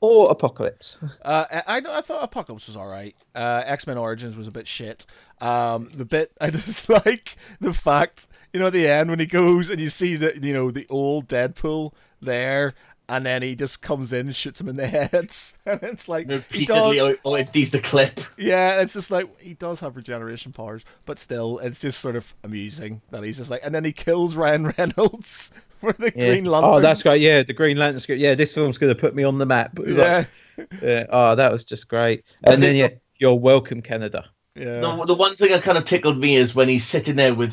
or Apocalypse. I thought Apocalypse was all right. X-Men Origins was a bit shit. The bit I just like the fact, at the end when he goes and you see that the old Deadpool there. And then he just comes in and shoots him in the head. And it's like... He's the clip. Yeah, it's just like, he does have regeneration powers. But still, it's just sort of amusing that he's just like... And then he kills Ryan Reynolds for the Green Lantern. Oh, that's great. Yeah, the Green Lantern script. Yeah, this film's going to put me on the map. Yeah. Oh, that was just great. And then, you're welcome, Canada. Yeah. The one thing that kind of tickled me is when he's sitting there with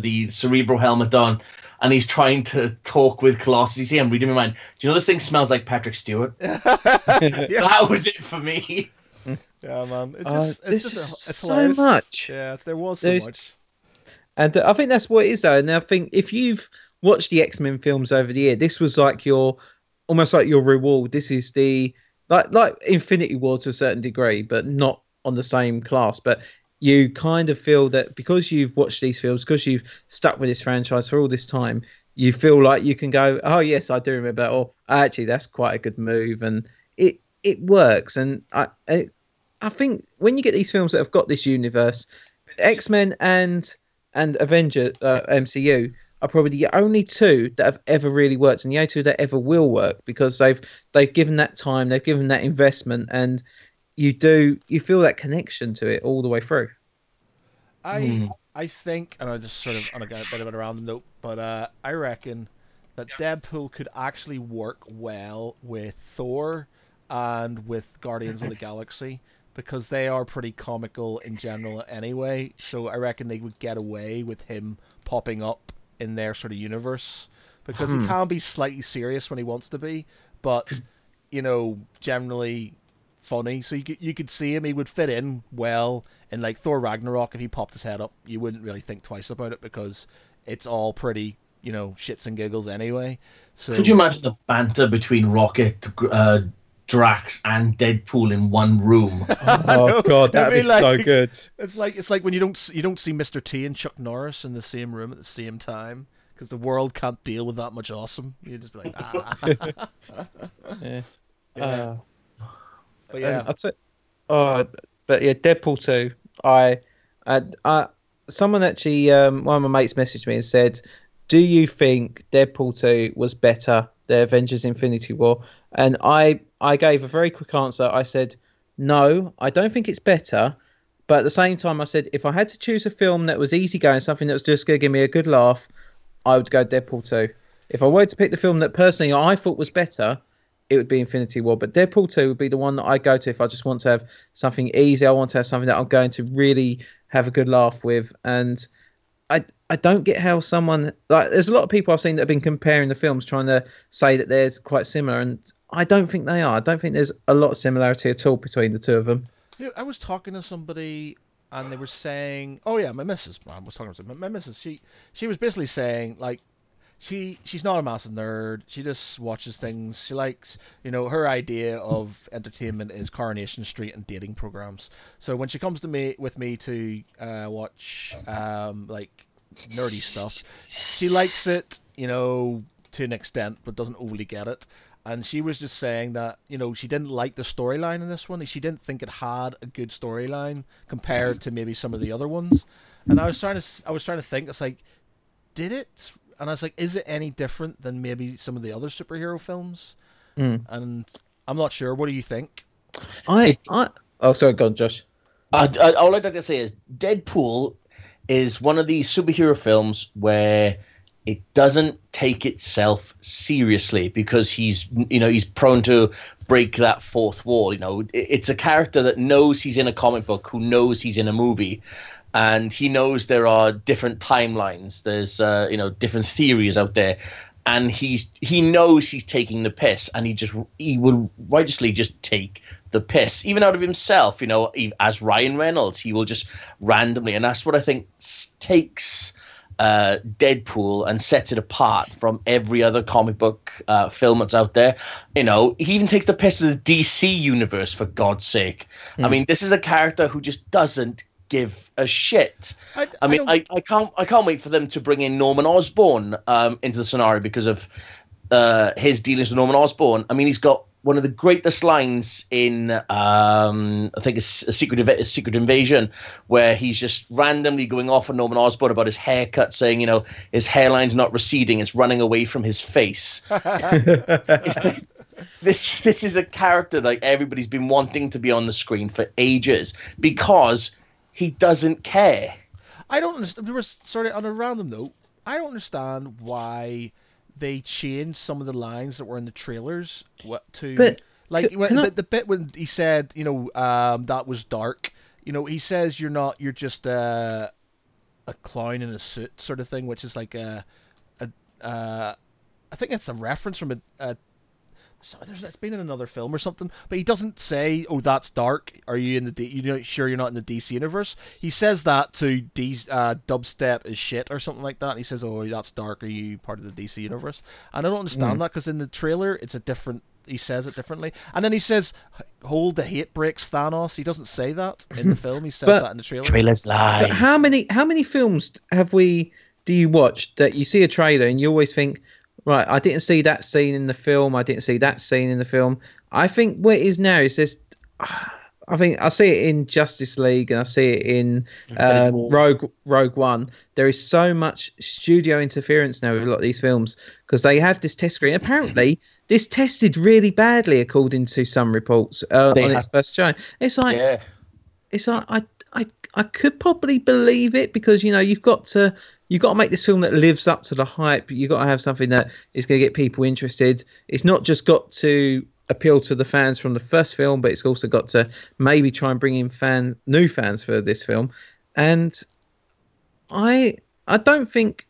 the Cerebro helmet on, and he's trying to talk with Colossus. You see, I'm reading my mind. Do you know this thing smells like Patrick Stewart? That was it for me. Yeah, man. It's so hilarious. much. Yeah, there was so much. And I think that's what it is, though. And I think if you've watched the X-Men films over the year, this was like almost like your reward. This is the like Infinity War to a certain degree, but not on the same class. But you kind of feel that because you've watched these films, because you've stuck with this franchise for all this time, you feel like you can go, oh yes, I do remember, or actually that's quite a good move, and it works. And I think when you get these films that have got this universe, X-Men and Avenger MCU are probably the only two that have ever really worked, and the only two that ever will work, because they've given that time, they've given that investment, and you feel that connection to it all the way through. I think, and I just sort of on a bit of a random note, but I reckon that Deadpool could actually work well with Thor and with Guardians of the Galaxy, because they are pretty comical in general anyway. So I reckon they would get away with him popping up in their sort of universe, because he can be slightly serious when he wants to be, but generally funny. So you could see him. He would fit in well in like Thor Ragnarok. If he popped his head up, you wouldn't really think twice about it, because it's all pretty shits and giggles anyway. So could you imagine the banter between Rocket, Drax, and Deadpool in one room? Oh god, that'd be so good. It's like when you don't see Mr. T and Chuck Norris in the same room at the same time, because the world can't deal with that much awesome. You just be like, yeah. But yeah, but yeah, Deadpool 2. Someone actually, one of my mates messaged me and said, "Do you think Deadpool 2 was better than Avengers: Infinity War?" And I gave a very quick answer. I said, "No, I don't think it's better." But at the same time, I said, if I had to choose a film that was easygoing, something that was just going to give me a good laugh, I would go Deadpool 2. If I were to pick the film that personally I thought was better, it would be Infinity War. But Deadpool 2 would be the one that I go to if I just want to have something easy. I want to have something that I'm going to really have a good laugh with. And I don't get how someone... there's a lot of people I've seen that have been comparing the films, trying to say that they're quite similar. And I don't think they are. I don't think there's a lot of similarity at all between the two of them. Yeah, I was talking to somebody and they were saying... Oh, yeah, my missus. I was talking to my missus. She was basically saying, like, she's not a massive nerd. She just watches things. She likes, her idea of entertainment is Coronation Street and dating programs. So when she comes with me to watch like nerdy stuff. She likes it, to an extent, but doesn't overly get it. And she was just saying that, she didn't like the storyline in this one. She didn't think it had a good storyline compared to maybe some of the other ones. And I was trying to think, it's like, did it? And I was like, is it any different than maybe some of the other superhero films? And I'm not sure. What do you think? Oh, sorry, go on, Josh. All I'd like to say is Deadpool is one of these superhero films where it doesn't take itself seriously because he's prone to break that fourth wall. It's a character that knows he's in a comic book, who knows he's in a movie, and he knows there are different timelines. There's different theories out there, and he knows he's taking the piss, and he will righteously just take the piss, even out of himself. As Ryan Reynolds, he will just randomly, and that's what I think takes Deadpool and sets it apart from every other comic book film that's out there. He even takes the piss of the DC universe, for God's sake. I mean, this is a character who just doesn't give a shit. I can't wait for them to bring in Norman Osborn into the scenario because of his dealings with Norman Osborn. I mean, he's got one of the greatest lines in I think it's a Secret Invasion, where he's just randomly going off on Norman Osborn about his haircut, saying, his hairline's not receding, it's running away from his face. This is a character that everybody's been wanting to be on the screen for ages because he doesn't care. I don't understand. On a random note, I don't understand why they changed some of the lines that were in the trailers the bit when he said, that was dark. He says you're just a clown in a suit sort of thing, which is like I think it's a reference from it's been in another film or something, but he doesn't say, "Oh, that's dark. Are you in the sure you're not in the DC universe?" He says that to dubstep is shit or something like that. And he says, "Oh, that's dark. Are you part of the DC universe?" And I don't understand that because in the trailer it's a different. He says it differently, and then he says, "Hold the hate breaks Thanos." He doesn't say that in the film. He says that in the trailer. Trailers lie. But how many films do you watch that you see a trailer and you always think, right, I didn't see that scene in the film. I didn't see that scene in the film. I think what it is now is this. I think I see it in Justice League and I see it in Rogue One. There is so much studio interference now with a lot of these films because they have this test screen. Apparently, this tested really badly, according to some reports on its first showing. It's like, I could probably believe it because you've got to make this film that lives up to the hype. You've got to have something that is going to get people interested. It's not just got to appeal to the fans from the first film, but it's also got to maybe try and bring in new fans for this film. And I don't think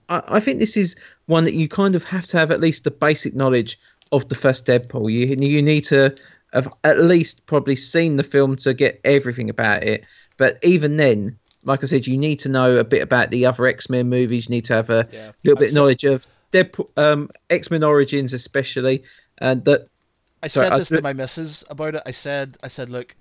I think this is one that you kind of have to have at least the basic knowledge of the first Deadpool. You need to have at least probably seen the film to get everything about it. But even then, like I said, you need to know a bit about the other X-Men movies. You need to have a little bit of knowledge of Deadpool, X-Men Origins especially. And that I said this to my missus about it. I said, look,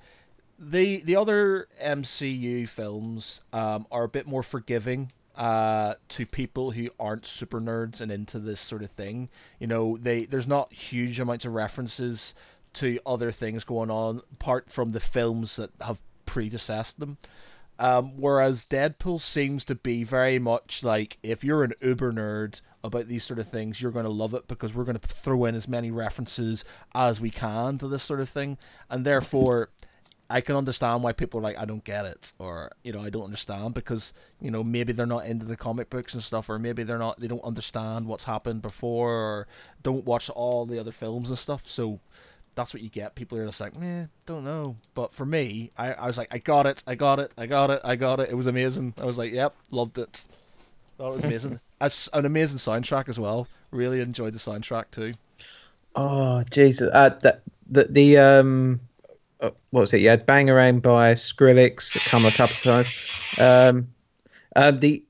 the other MCU films are a bit more forgiving to people who aren't super nerds and into this sort of thing. There's not huge amounts of references to other things going on apart from the films that have predecessed them. Whereas Deadpool seems to be very much like, if you're an uber nerd about these sort of things, you're going to love it because we're going to throw in as many references as we can to this sort of thing. And therefore, I can understand why people are like, I don't get it, or, I don't understand because, maybe they're not into the comic books and stuff, or maybe they don't understand what's happened before, or don't watch all the other films and stuff. So that's what you get. People are just like, don't know. But for me, I was like, I got it. It was amazing. I was like, yep, loved it. That was amazing. It's an amazing soundtrack as well. Really enjoyed the soundtrack too. Oh Jesus! What was it? You had Bangarang by Skrillex. It come a couple of times.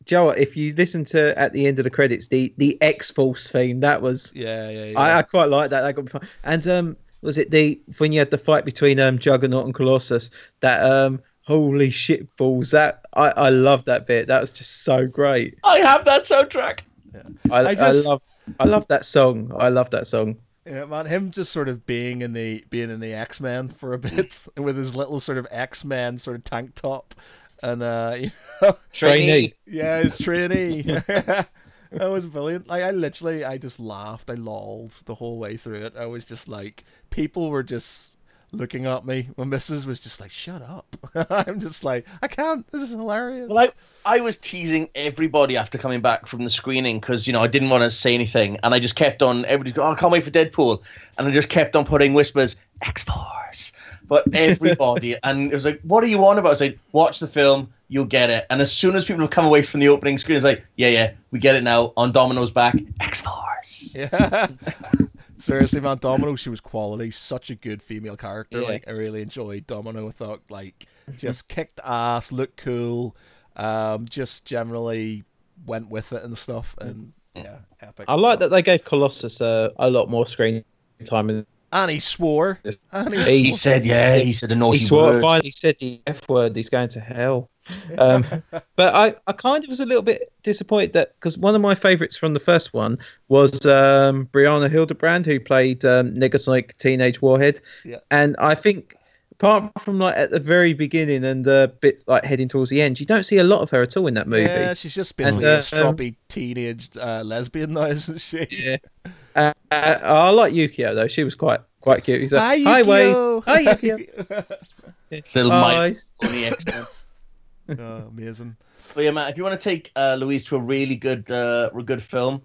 Joe, if you listen to at the end of the credits, the X-Force theme, that was yeah. I quite like that. That got me fun. And was it when you had the fight between Juggernaut and Colossus, that Holy shit balls! I love that bit. That was just so great. I have that soundtrack. I love that song. I love that song. Yeah, man, him just sort of being in the X-Men for a bit with his little sort of X-Men sort of tank top and Trainee. Yeah, his trainee. That was brilliant. Like I just laughed. I lolled the whole way through it. I was just like, people were just looking at me. My missus was just like, "Shut up." I'm just like, I can't. This is hilarious. Well, I was teasing everybody after coming back from the screening because, I didn't want to say anything. And I just kept on, everybody's going, "Oh, I can't wait for Deadpool." And I just kept on putting whispers, X-Force. But everybody, and it was like, "What are you on about?" I was like, "Watch the film, you'll get it." And as soon as people have come away from the opening screen, it's like, yeah, we get it now. On Domino's back, X-Force. Yeah. Seriously, man, Domino, she was quality. Such a good female character. Yeah. Like, I really enjoyed Domino. I thought, like, just kicked ass, looked cool, just generally went with it and stuff. And yeah, epic. I like that they gave Colossus a lot more screen time. And he swore. He said a naughty He swore word. finally said the F word. He's going to hell. But I kind of was a little bit disappointed that, because one of my favourites from the first one was Brianna Hildebrand, who played Negasonic Teenage Warhead. Yeah. And I think apart from like at the very beginning and the bit like heading towards the end, you don't see a lot of her at all in that movie. Yeah, she's just basically a stroppy teenage lesbian now, isn't she? Yeah. I like Yukio though. She was quite cute. He's like, "Hi, "Hi, Wade. Yukio." Hi, Yukio." Little Hi. Mike on the X-Men. Oh, amazing. But yeah, Matt, if you want to take Louise to a really good film,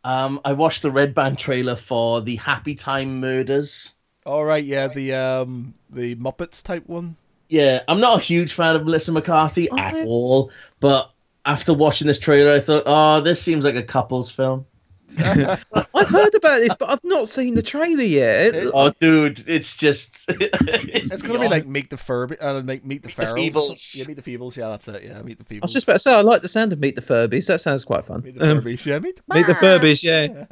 I watched the Red Band trailer for the Happy Time Murders. All right, yeah, the Muppets type one. Yeah, I'm not a huge fan of Melissa McCarthy at all, but after watching this trailer, I thought, oh, this seems like a couple's film. I've heard about this, but I've not seen the trailer yet. Oh, dude, it's just... It's going to be like Meet the Ferbies, Meet the Ferals. Feebles. Yeah, Meet the Feebles, yeah, that's it, yeah, Meet the Feebles. I was just about to say, I like the sound of Meet the Furbies. That sounds quite fun. Meet the Furbies, yeah, Meet the Furbies, yeah.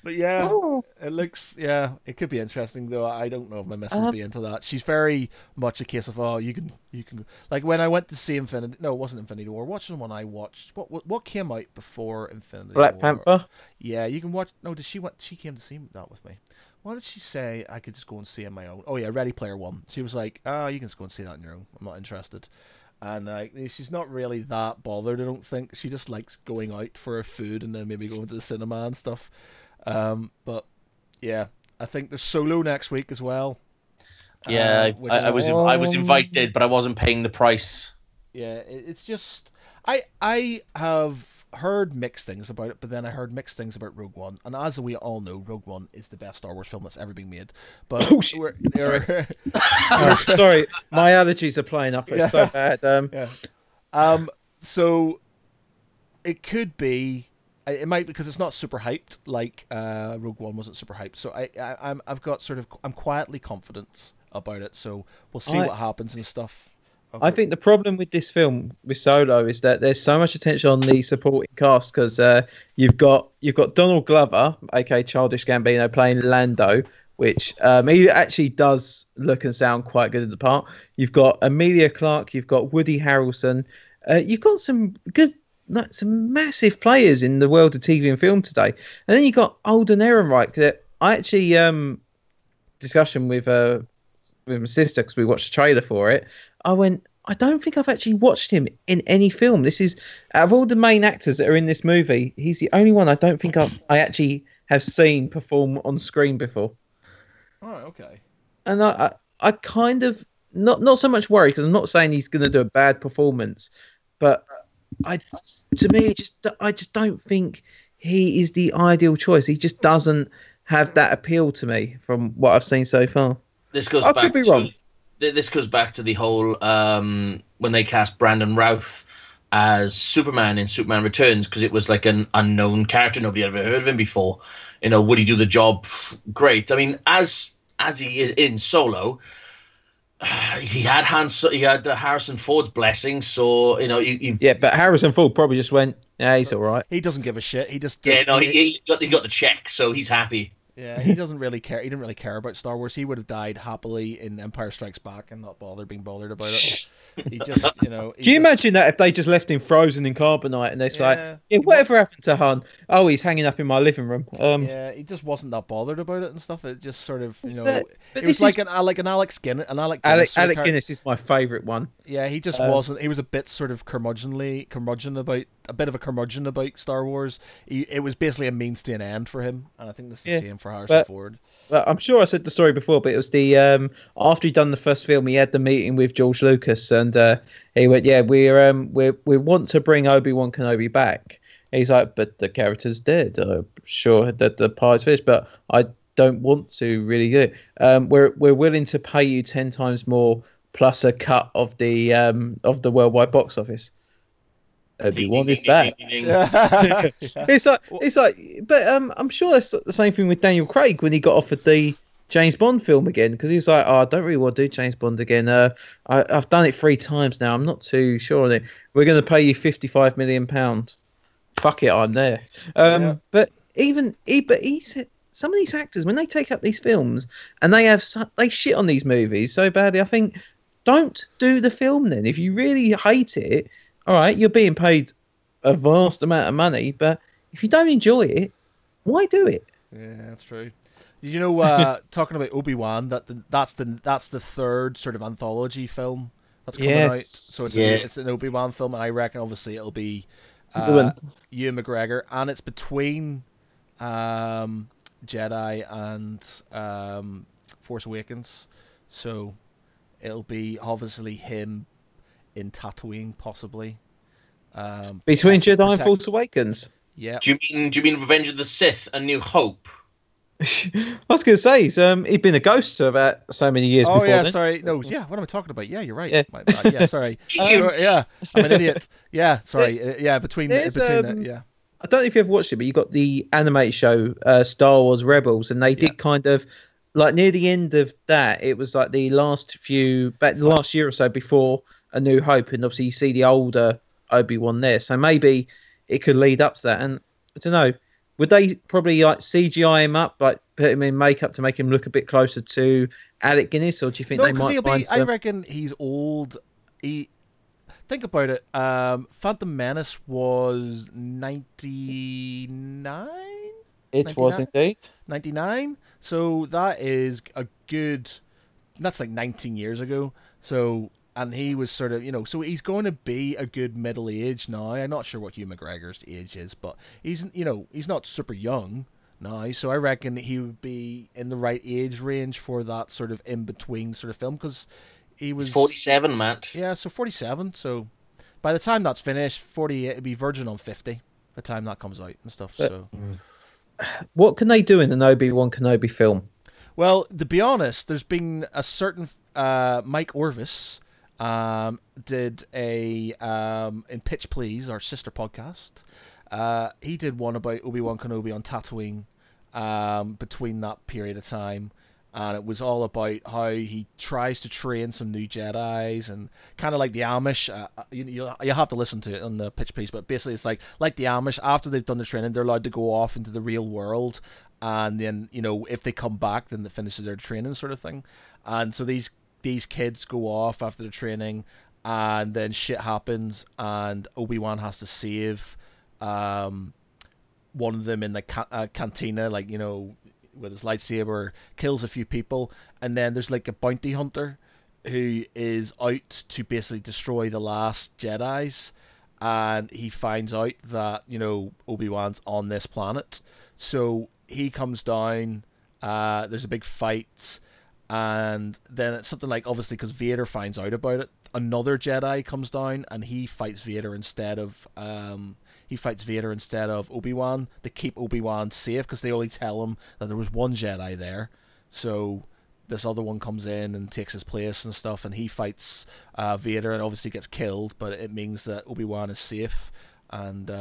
But yeah, Oh. it looks, yeah, it could be interesting though. I don't know if my missus would be into that. She's very much a case of, oh, you can, like when I went to see Infinity, no, it wasn't Infinity War. What's the one I watched? What came out before Infinity War? Black Panther. Yeah, you can watch. No, she came to see that with me. What did she say? I could just go and see on my own. Oh yeah, Ready Player One. She was like, you can just go and see that on your own. I'm not interested. And she's not really that bothered, I don't think. She just likes going out for her food and then maybe going to the cinema and stuff. But yeah, I think there's Solo next week as well. Yeah, I was invited, but I wasn't paying the price. Yeah, it's just I have heard mixed things about it, but then I heard mixed things about Rogue One, and as we all know, Rogue One is the best Star Wars film that's ever been made. But Sorry. Sorry, my allergies are playing up. It's so bad. So it could be. It might, because it's not super hyped like Rogue One wasn't super hyped. So I'm quietly confident about it. So we'll see what happens and stuff. Okay. I think the problem with this film with Solo is that there's so much attention on the supporting cast, because you've got Donald Glover, aka Childish Gambino, playing Lando, which he actually does look and sound quite good at the part. You've got Emilia Clarke, you've got Woody Harrelson, you've got some massive players in the world of TV and film today, and then you got Alden Ehrenreich. I actually discussion with my sister, because we watched the trailer for it. I went, I don't think I've actually watched him in any film. This is, out of all the main actors that are in this movie, he's the only one I don't think I actually have seen perform on screen before. Oh, okay. And I kind of not so much worry, because I'm not saying he's going to do a bad performance, but I just don't think he is the ideal choice. He just doesn't have that appeal to me from what I've seen so far. This goes I back could be wrong. This goes back to the whole when they cast Brandon Routh as Superman in Superman Returns, because it was like an unknown character. Nobody had ever heard of him before. Would he do the job? Great. I mean, as he is in Solo, he had Harrison Ford's blessing. So yeah, but Harrison Ford probably just went, yeah, he's all right. He doesn't give a shit. He just he got the check, so he's happy. Yeah, he doesn't really care. He didn't really care about Star Wars. He would have died happily in Empire Strikes Back and not being bothered about it. He just, you know. Can you imagine that if they just left him frozen in carbonite and it's like, whatever happened to Han? Oh, he's hanging up in my living room. Yeah, he just wasn't that bothered about it and stuff. It just sort of, you know, but it was like an Alex Guinness. Alec Guinness is my favourite one. Yeah, he just wasn't. He was a bit sort of curmudgeon about Star Wars. It was basically a means to an end for him, and I think this is the same for Harrison Ford. Well, I'm sure I said the story before, but it was the after he'd done the first film, he had the meeting with George Lucas, and he went, "Yeah, we want to bring Obi-Wan Kenobi back." And he's like, "But the character's dead. I'm sure that the pie's finished, but I don't want to really do it. We're willing to pay you 10 times more plus a cut of the worldwide box office." Obi-Wan is back. It's like, but I'm sure that's the same thing with Daniel Craig when he got offered the James Bond film again, because he was like, "Oh, I don't really want to do James Bond again. I've done it 3 times now. I'm not too sure on it. We're going to pay you £55 million. Fuck it, I'm there." But he said some of these actors, when they take up these films and they shit on these movies so badly, I think, don't do the film then. If you really hate it, all right, you're being paid a vast amount of money, but if you don't enjoy it, why do it? Yeah, that's true. Did you know, talking about Obi-Wan, that's the third sort of anthology film that's coming out. So it's an Obi-Wan film, and I reckon obviously it'll be Ewan McGregor, and it's between Jedi and Force Awakens, so it'll be obviously him in Tatooine, possibly. Between Jedi and Force Awakens. Yeah. Do you mean Revenge of the Sith: A New Hope? I was going to say he'd been a ghost for about so many years. Oh before yeah, then. Sorry. No, yeah. What am I talking about? Yeah, you're right. Yeah, yeah sorry. Yeah, I'm an idiot. Yeah, sorry. Yeah, between that. Yeah. I don't know if you ever watched it, but you got the animated show Star Wars Rebels, and they did kind of like near the end of that. It was like the last year or so before A New Hope, and obviously you see the older Obi-Wan there, so maybe it could lead up to that. And I don't know, would they probably like CGI him up, like put him in makeup to make him look a bit closer to Alec Guinness, or do you think they might find I reckon he's old. Think about it. Phantom Menace was 99. It was indeed 99. So that is a good. That's like 19 years ago. So. And he was sort of, so he's going to be a good middle age now. I'm not sure what Hugh McGregor's age is, but he's not super young now. So I reckon he would be in the right age range for that sort of in between sort of film, because he was 47, Matt. Yeah, so 47. So by the time that's finished, 48, it'd be verging on 50. By the time that comes out and stuff. So what can they do in an Obi-Wan Kenobi film? Well, to be honest, there's been a certain Mike Orvis. Did a in Pitch Please, our sister podcast. He did one about Obi-Wan Kenobi on Tatooine between that period of time, and it was all about how he tries to train some new Jedis, and kind of like the Amish. You have to listen to it on the Pitch Please, but basically it's like the Amish. After they've done the training, they're allowed to go off into the real world, and then if they come back, then they finish their training, sort of thing. And so these kids go off after the training, and then shit happens, and Obi-Wan has to save one of them in the cantina, like, with his lightsaber, kills a few people, and then there's like a bounty hunter who is out to basically destroy the last Jedis, and he finds out that, Obi-Wan's on this planet, so he comes down, there's a big fight. And then it's something like, obviously, because Vader finds out about it, another Jedi comes down and he fights Vader instead of Obi-Wan to keep Obi-Wan safe, because they only tell him that there was one Jedi there. So this other one comes in and takes his place and stuff, and he fights Vader and obviously gets killed, but it means that Obi-Wan is safe, and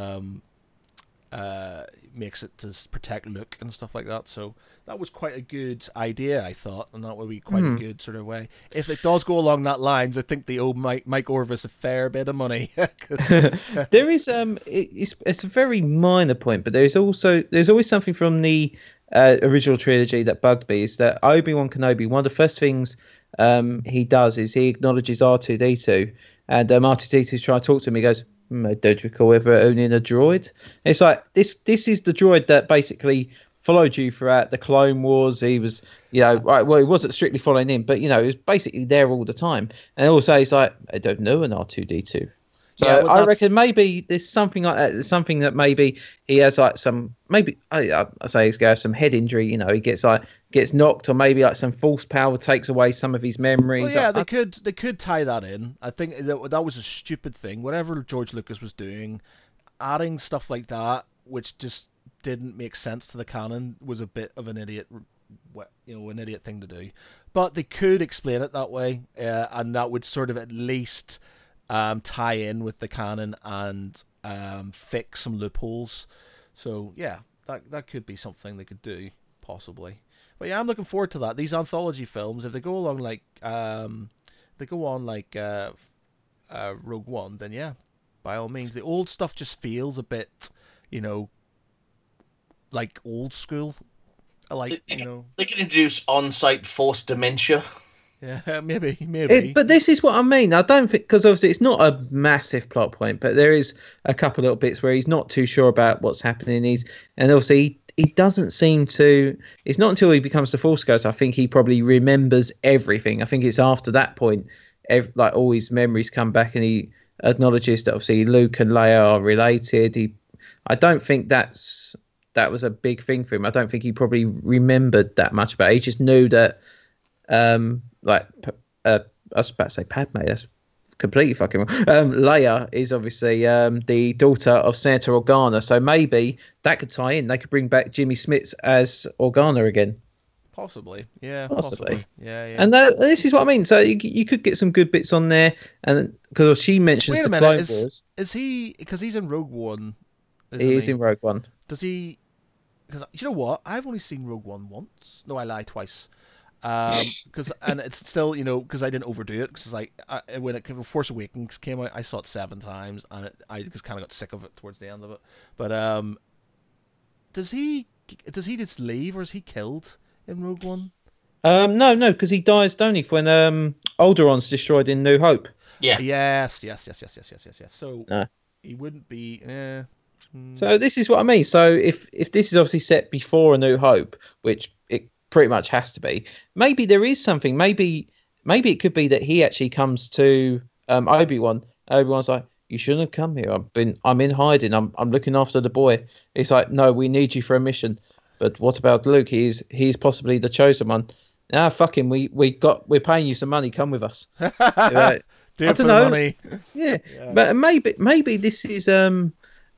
makes it to protect Luke and stuff like that. So that was quite a good idea, I thought, and that would be quite a good sort of way. If it does go along that lines, I think the old Mike Orvis a fair bit of money. There is it's a very minor point, but there's always something from the original trilogy that bugged me is that Obi-Wan Kenobi, one of the first things he does is he acknowledges R2D2, and R2D2's trying to talk to him. He goes, I don't recall ever owning a droid. It's like this is the droid that basically followed you throughout the Clone Wars. He was, well, he wasn't strictly following him, but he was basically there all the time. And also he's like, I don't know an R2D2. So Yeah, well, I reckon maybe there's something like that. There's something that maybe he has like some, maybe I say he's got some head injury. He gets knocked, or maybe like some force power takes away some of his memories. Well, yeah, they could tie that in. I think that was a stupid thing. Whatever George Lucas was doing, adding stuff like that, which just didn't make sense to the canon, was a bit of an idiot, an idiot thing to do. But they could explain it that way, and that would sort of at least tie in with the canon and fix some loopholes. So yeah, that could be something they could do possibly. But yeah, I'm looking forward to that. These anthology films, if they go along like Rogue One, then yeah, by all means. The old stuff just feels a bit, like old school. Like they can introduce on-site force dementia. Yeah, maybe. But this is what I mean. I don't think, because obviously it's not a massive plot point, but there is a couple little bits where he's not too sure about what's happening. And obviously he doesn't seem to. It's not until he becomes the Force Ghost, I think he probably remembers everything. I think it's after that point, like all his memories come back, and he acknowledges that obviously Luke and Leia are related. I don't think that was a big thing for him. I don't think he probably remembered that much about it. He just knew that. I was about to say Padme. That's completely fucking wrong. Leia is obviously the daughter of Senator Organa, so maybe that could tie in. They could bring back Jimmy Smits as Organa again. Possibly, yeah. Possibly. Yeah. And this is what I mean. So you could get some good bits on there, and because she mentions the Clone Wars. Is he? Because he's in Rogue One. He is in Rogue One. Does he? Because you know what? I've only seen Rogue One once. No, I lie, twice. And it's still, because I didn't overdo it, because like when Force Awakens came out, I saw it 7 times, and I just kind of got sick of it towards the end of it. But does he just leave, or is he killed in Rogue One? No, because he dies, don't he, when Alderaan's destroyed in New Hope? Yeah. Yes. So no. He wouldn't be. So this is what I mean. So if this is obviously set before A New Hope, which it pretty much has to be, maybe there is something. Maybe it could be that he actually comes to Obi-Wan. Obi-Wan's like, you shouldn't have come here. I'm in hiding. I'm looking after the boy. He's like, no, we need you for a mission. But what about Luke? He's possibly the chosen one. Ah, fuck him. We're paying you some money. Come with us. Like, Do it for the money. Yeah, but maybe this is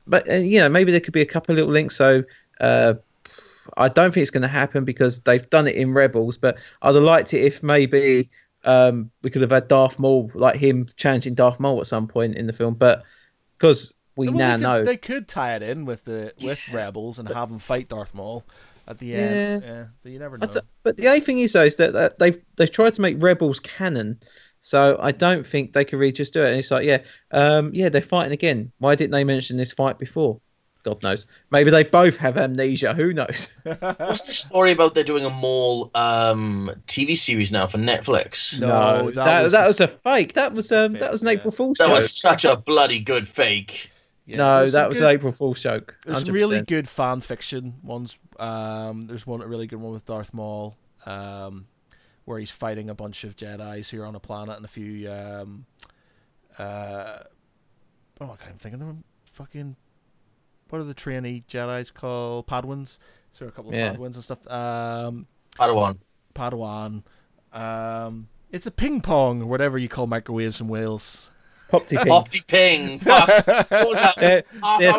but maybe there could be a couple of little links. So I don't think it's going to happen because they've done it in Rebels. But I'd have liked it if maybe we could have had Darth Maul, like him challenging Darth Maul at some point in the film. But because we know they could tie it in with Rebels and have him fight Darth Maul at the end. Yeah, you never know. But the only thing is though is that they've tried to make Rebels canon. So I don't think they could really just do it. And it's like, they're fighting again. Why didn't they mention this fight before? God knows. Maybe they both have amnesia. Who knows? What's the story about they're doing a Maul TV series now for Netflix? No, that was a fake. That was an April Fool's joke. That was such a bloody good fake. Yeah, no, that was an April Fool's joke. 100%. There's really good fan fiction ones. There's a really good one with Darth Maul. Where he's fighting a bunch of Jedis who are on a planet and a few I can't even think of them. Fucking, what are the trainee Jedis called? Padawans. So a couple of Padawans and stuff. Padawan. It's a ping pong, or whatever you call microwaves in Wales. Popty ping. Popty ping. Fuck. What was that? Yes.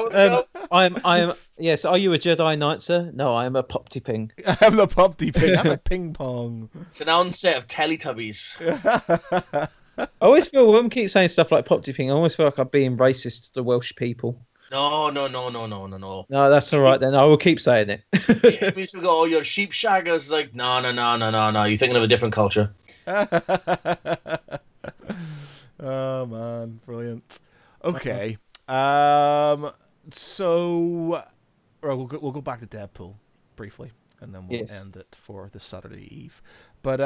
I'm. Yes. Are you a Jedi Knight, sir? No, I am a Popty ping. I'm the Popty ping. I'm a ping pong. It's an onset of Teletubbies. I always feel when we keep saying stuff like Popty ping, I always feel like I'm being racist to the Welsh people. No. No, that's all right then. I will keep saying it. Yeah, we used to go, oh, you're sheep shaggers. It's like, no. You're thinking of a different culture. Oh man, brilliant. Okay, so we'll go back to Deadpool briefly. and then we'll Yes. end it for this Saturday Eve. But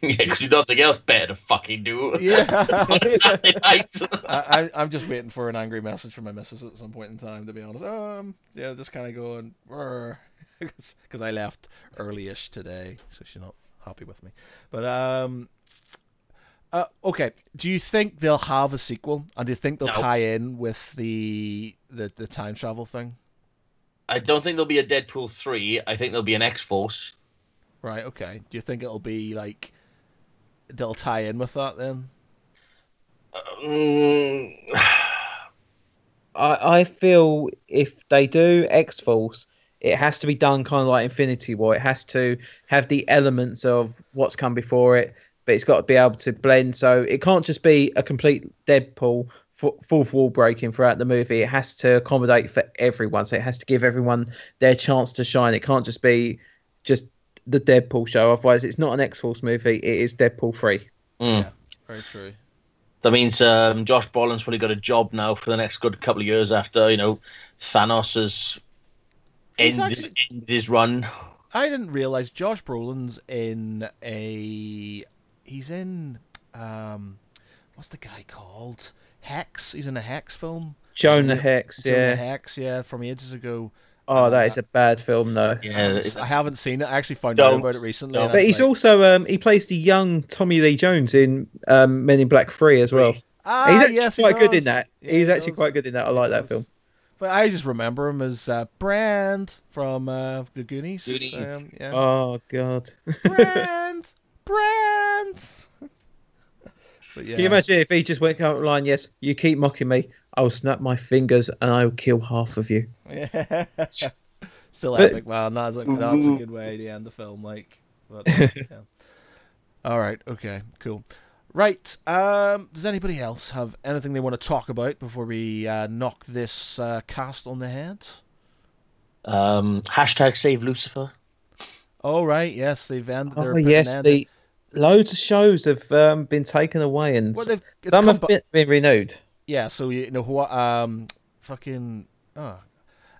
Yeah, because you nothing else better to fucking do yeah, on a Saturday night. I'm just waiting for an angry message from my missus at some point in time. To be honest, yeah, just kind of going because I left early-ish today, so she's not happy with me. But okay, do you think they'll have a sequel, and do you think they'll No. tie in with the time travel thing? I don't think there'll be a Deadpool 3. I think there'll be an X-Force. Right. Okay. Do you think it'll be like they'll tie in with that then? I feel if they do X-Force, it has to be done kind of like Infinity War. It has to have the elements of what's come before it, but it's got to be able to blend. So it can't just be a complete Deadpool fourth wall breaking throughout the movie. It has to accommodate for everyone. So it has to give everyone their chance to shine. It can't just be just the Deadpool show. Otherwise, it's not an X-Force movie. It is Deadpool 3. Yeah. Very true. That means Josh Brolin's probably got a job now for the next good couple of years after, Thanos has ended his run. I didn't realize Josh Brolin's in a. He's in. What's the guy called? Hex. He's in a Hex film. Jonah Hex, Jonah Hex, yeah, from ages ago. Oh, that is a bad film, though. Yeah, I haven't seen it. I actually found out about it recently. But he's also he plays the young Tommy Lee Jones in Men in Black 3 as well. He's actually quite good in that. Yeah, he's actually quite good in that. I like that film. But I just remember him as Brand from the Goonies. Yeah. Oh God. Brand. But yeah. Can you imagine if he just went out line? Yes, you keep mocking me. I'll snap my fingers and I'll kill half of you. Yeah. Still epic, man. That's a good way to end the film. Yeah. All right. Okay. Cool. Right. Does anybody else have anything they want to talk about before we knock this cast on the head? Hashtag save Lucifer. Oh right. Yes, they've ended. Oh yes, loads of shows have been taken away, and some have been renewed. Yeah, so you know what? Do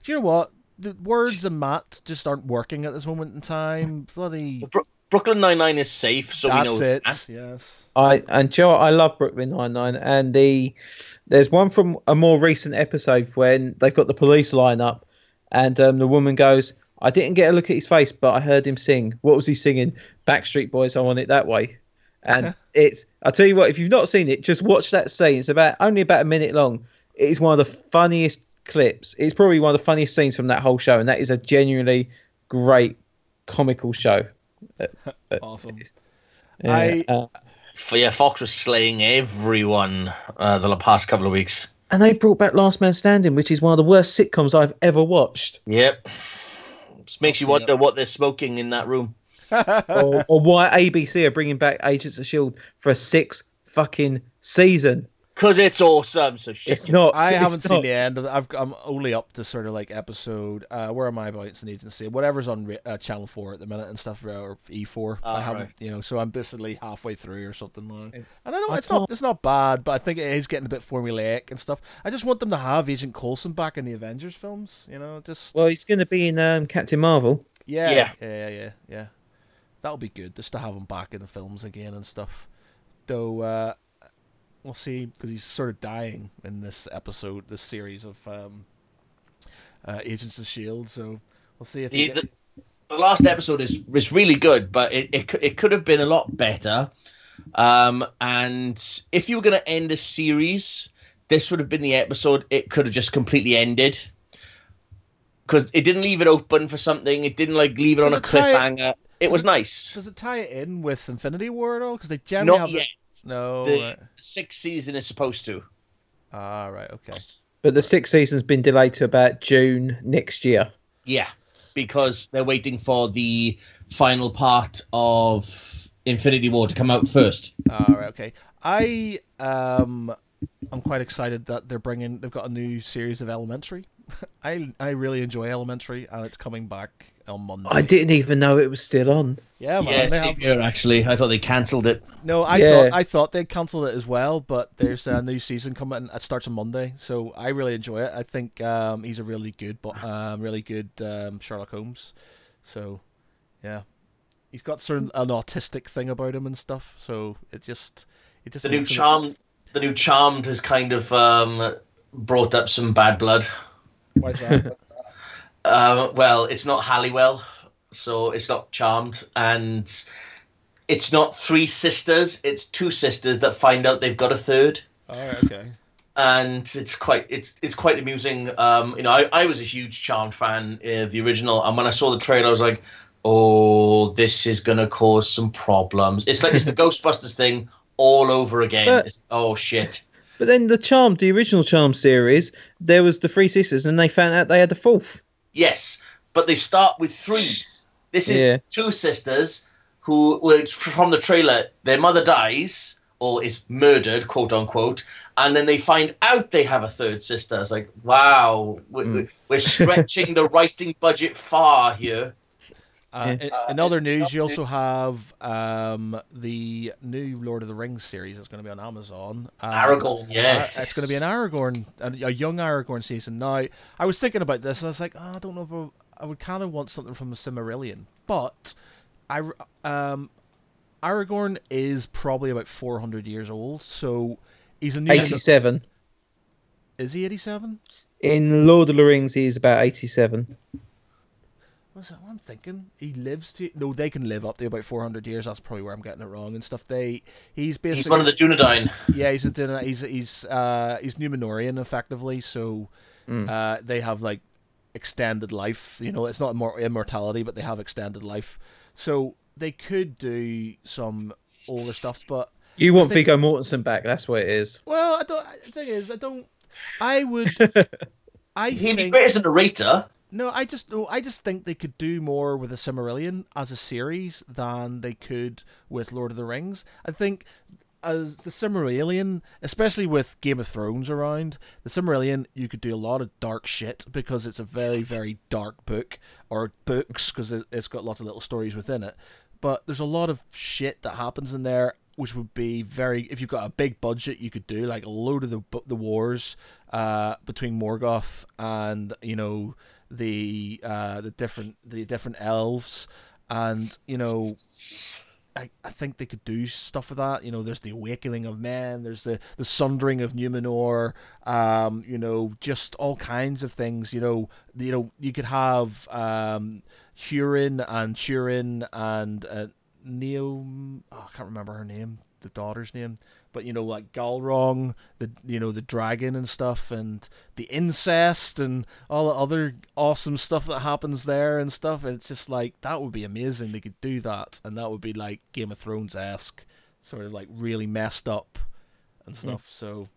you know what? The words and Matt just aren't working at this moment in time. Bloody Brooklyn Nine-Nine is safe, so we know it. that. Yes. I love Brooklyn Nine-Nine, and there's one from a more recent episode when they've got the police line up, and the woman goes, "I didn't get a look at his face, but I heard him sing. What was he singing? Backstreet Boys, I Want It That Way." And I'll tell you what, if you've not seen it, just watch that scene. It's only about a minute long. It is one of the funniest clips. It's probably one of the funniest scenes from that whole show, and that is a genuinely great comical show. Awesome. Fox was slaying everyone the past couple of weeks. And they brought back Last Man Standing, which is one of the worst sitcoms I've ever watched. Yep. Just makes you wonder what they're smoking in that room. or why ABC are bringing back Agents of S.H.I.E.L.D. for a 6th fucking season. Because it's awesome. So shit. It's not. I haven't seen the end. I'm only up to sort of like episode. Where am I about? It's an agency. Whatever's on Channel 4 at the minute and stuff, or E4. I haven't, so I'm basically halfway through or something now. And I know it's not bad, but I think it is getting a bit formulaic and stuff. I just want them to have Agent Coulson back in the Avengers films. Well, he's going to be in Captain Marvel. Yeah. That'll be good just to have him back in the films again and stuff. Though we'll see, because he's sort of dying in this series of Agents of S.H.I.E.L.D. So we'll see if the last episode is really good, but it could have been a lot better. And if you were going to end a series, this would have been the episode it could have just completely ended. Because it didn't leave it open for something. It didn't leave it on a cliffhanger. It was nice. Does it tie it in with Infinity War at all? Because they generally Not yet. No. The 6th season is supposed to. Ah, right, okay. But the 6th season's been delayed to about June next year. Yeah, because they're waiting for the final part of Infinity War to come out first. All right, okay. I'm quite excited that they've got a new series of Elementary I really enjoy Elementary, and it's coming back on Monday. I didn't even know it was still on. Yeah, man. Yeah, they same have- here, actually. I thought they cancelled it. No, Yeah. I thought they'd cancelled it as well, but there's a new season coming. It starts on Monday, so I really enjoy it. I think he's a really good, Sherlock Holmes. So, yeah, he's got sort of an autistic thing about him and stuff. So it just The new makes him- The new Charmed has kind of brought up some bad blood. Why is that? Well, it's not Halliwell, so it's not Charmed, and it's not three sisters. It's two sisters that find out they've got a third. All right, okay. And it's quite amusing. I was a huge Charmed fan of the original, and when I saw the trailer, I was like, "Oh, this is gonna cause some problems." It's like it's the Ghostbusters thing all over again. Oh shit! But then the original Charmed series, there was the three sisters, and they found out they had the fourth. Yes, but they start with three. This is two sisters who were from the trailer. Their mother dies or is murdered, quote unquote, and then they find out they have a third sister. It's like, wow, we're stretching the writing budget far here. In other news, you also have the new Lord of the Rings series that's going to be on Amazon. Aragorn, yeah. It's going to be an Aragorn, a young Aragorn season. Now, I was thinking about this, and I was like, I don't know if I would kind of want something from the Silmarillion, but Aragorn is probably about 400 years old, so he's a new... 87. Is he 87? In Lord of the Rings, he's about 87. What's that? What I'm thinking? He lives to... No, they can live up to about 400 years. That's probably where I'm getting it wrong and stuff. He's basically... He's one of the Dunedain. Yeah, he's Numenorian, effectively, so they have, like, extended life. You know, it's not more immortality, but they have extended life. So they could do some older stuff, but... You want Viggo Mortensen back, that's what it is. Well, the thing is, I would... He'd be great as a narrator. No, I just think they could do more with the Silmarillion as a series than they could with Lord of the Rings. I think as the Silmarillion, especially with Game of Thrones around, the Silmarillion, you could do a lot of dark shit because it's a very, very dark book, or books, because it's got lots of little stories within it. But there's a lot of shit that happens in there, which would be very... If you've got a big budget, you could do like a load of the wars between Morgoth and, you know, the different elves, and, you know, I think they could do stuff with that. You know, there's the awakening of men, there's the sundering of Numenor, you know, just all kinds of things. You know, you could have Hurin and Turin and Neo. Oh, I can't remember her name, the daughter's name. But, you know, like Galrong, the dragon and stuff, and the incest and all the other awesome stuff that happens there and stuff. And it's just like, that would be amazing. They could do that, and that would be like Game of Thrones-esque, sort of like really messed up and stuff. So,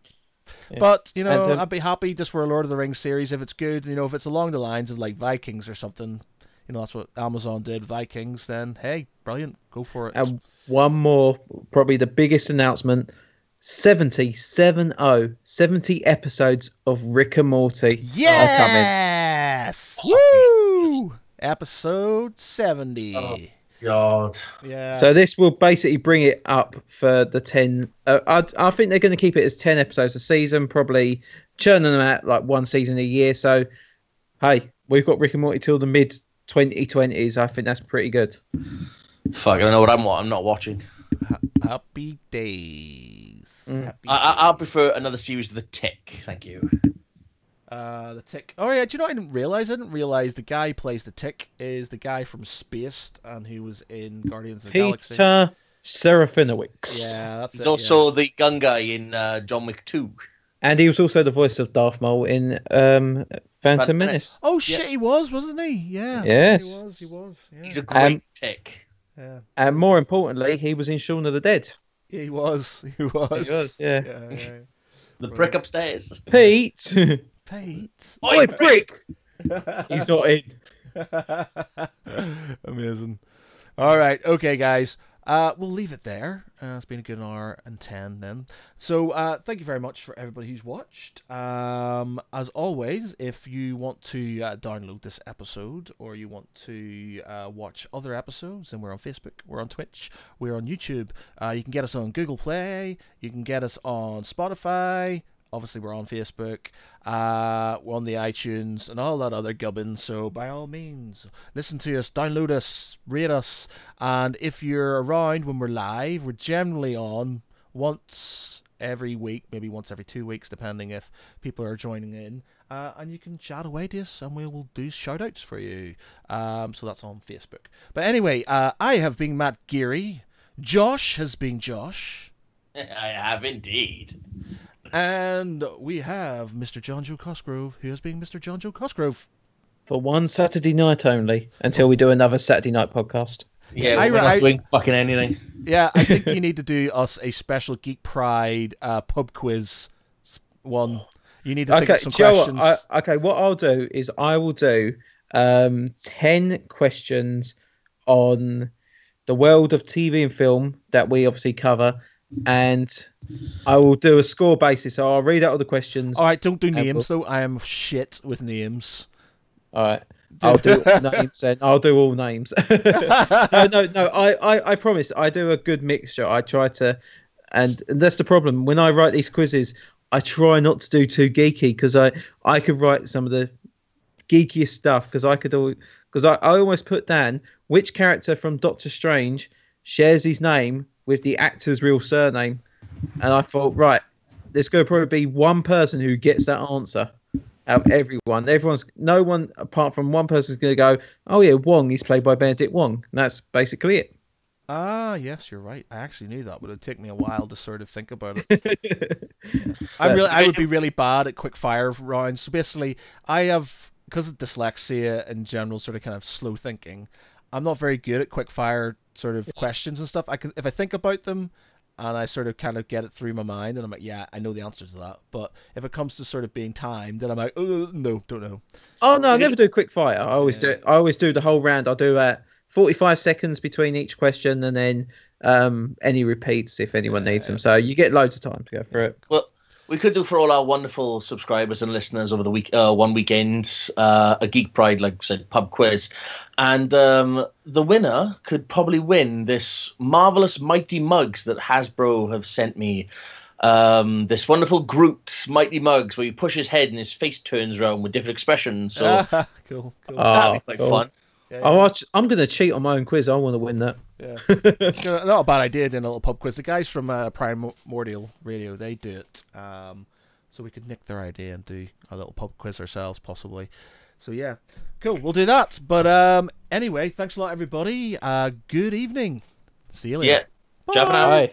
yeah. But, you know, I'd be happy just for a Lord of the Rings series if it's good. You know, if it's along the lines of like Vikings or something. You know, that's what Amazon did with Vikings, then hey, brilliant, go for it. And one more, probably the biggest announcement: 70 episodes of Rick and Morty are coming. Yes! Woo! Episode 70. Oh, God. Yeah. So this will basically bring it up for the 10. I think they're going to keep it as 10 episodes a season, probably churning them out like one season a year. So, hey, we've got Rick and Morty till the mid 2020s. I think that's pretty good. Fuck, I don't know what I'm not watching. Happy days. I'll prefer another series of The Tick. Thank you. The Tick. Oh yeah, do you know what I didn't realize? I didn't realize the guy who plays the Tick is the guy from Spaced and who was in Guardians of the Galaxy. Peter Serafinowicz. Yeah, that's He's also the gun guy in John Wick 2. And he was also the voice of Darth Maul in Phantom Menace. Oh shit, he was, wasn't he? Yeah. Yes. He was. Yeah. He's a great Tick. Yeah. And more importantly, he was in Shaun of the Dead. Yeah, he was. He was. Yeah. The prick upstairs. Pete. Pete. Oi, prick. He's not in. Amazing. All right. Okay, guys. we'll leave it there. It's been a good hour and 10 then. So thank you very much for everybody who's watched. As always, if you want to download this episode or you want to watch other episodes, then we're on Facebook, we're on Twitch, we're on YouTube. You can get us on Google Play, you can get us on Spotify. Obviously, we're on Facebook, we're on the iTunes, and all that other gubbins. So, by all means, listen to us, download us, rate us, and if you're around when we're live, we're generally on once every week, maybe once every 2 weeks, depending if people are joining in. And you can chat away to us, and we will do shout-outs for you. So that's on Facebook. But anyway, I have been Matt Geary. Josh has been Josh. I have indeed. And we have Mr. John Joe Cosgrove, who has been Mr. John Joe Cosgrove. For one Saturday night only, until we do another Saturday night podcast. Yeah, we're not doing fucking anything. Yeah, I think you need to do us a special Geek Pride pub quiz one. You need to think of some questions. What I'll do is I will do 10 questions on the world of TV and film that we obviously cover, and I will do a score basis. So I'll read out all the questions. All right, don't do names though. I am shit with names. All right, I'll do names then. I'll do all names. No. I promise. I do a good mixture. I try to, and that's the problem. When I write these quizzes, I try not to do too geeky because I could write some of the geekiest stuff because I almost put down which character from Doctor Strange shares his name with the actor's real surname. And I thought, right, there's going to probably be one person who gets that answer out of everyone. No one apart from one person is going to go, oh yeah, Wong, he's played by Benedict Wong. And that's basically it. Ah, yes, you're right. I actually knew that, but it'd take me a while to sort of think about it. I would be really bad at quick fire rounds. So basically, I have, because of dyslexia in general, sort of kind of slow thinking, I'm not very good at quick fire sort of questions and stuff. If I think about them, and I sort of kind of get it through my mind, and I'm like, yeah, I know the answers to that. But if it comes to sort of being timed, then I'm like, oh, no, don't know. Oh, no, I never do quick fire. I always do it. I always do the whole round. I'll do 45 seconds between each question, and then any repeats if anyone needs them. So you get loads of time to go through it. Well, we could do for all our wonderful subscribers and listeners over the one weekend, a Geek Pride, like I said, pub quiz. And the winner could probably win this marvelous Mighty Mugs that Hasbro have sent me. This wonderful Groot Mighty Mugs where you push his head and his face turns around with different expressions. So cool. That'd be quite fun. Yeah. I'm going to cheat on my own quiz. I want to win that. Yeah. Not a bad idea doing a little pub quiz. The guys from Primordial Radio, they do it. So we could nick their idea and do a little pub quiz ourselves, possibly. So yeah, cool. We'll do that. But anyway, thanks a lot, everybody. Good evening. See you later. Yeah. Bye.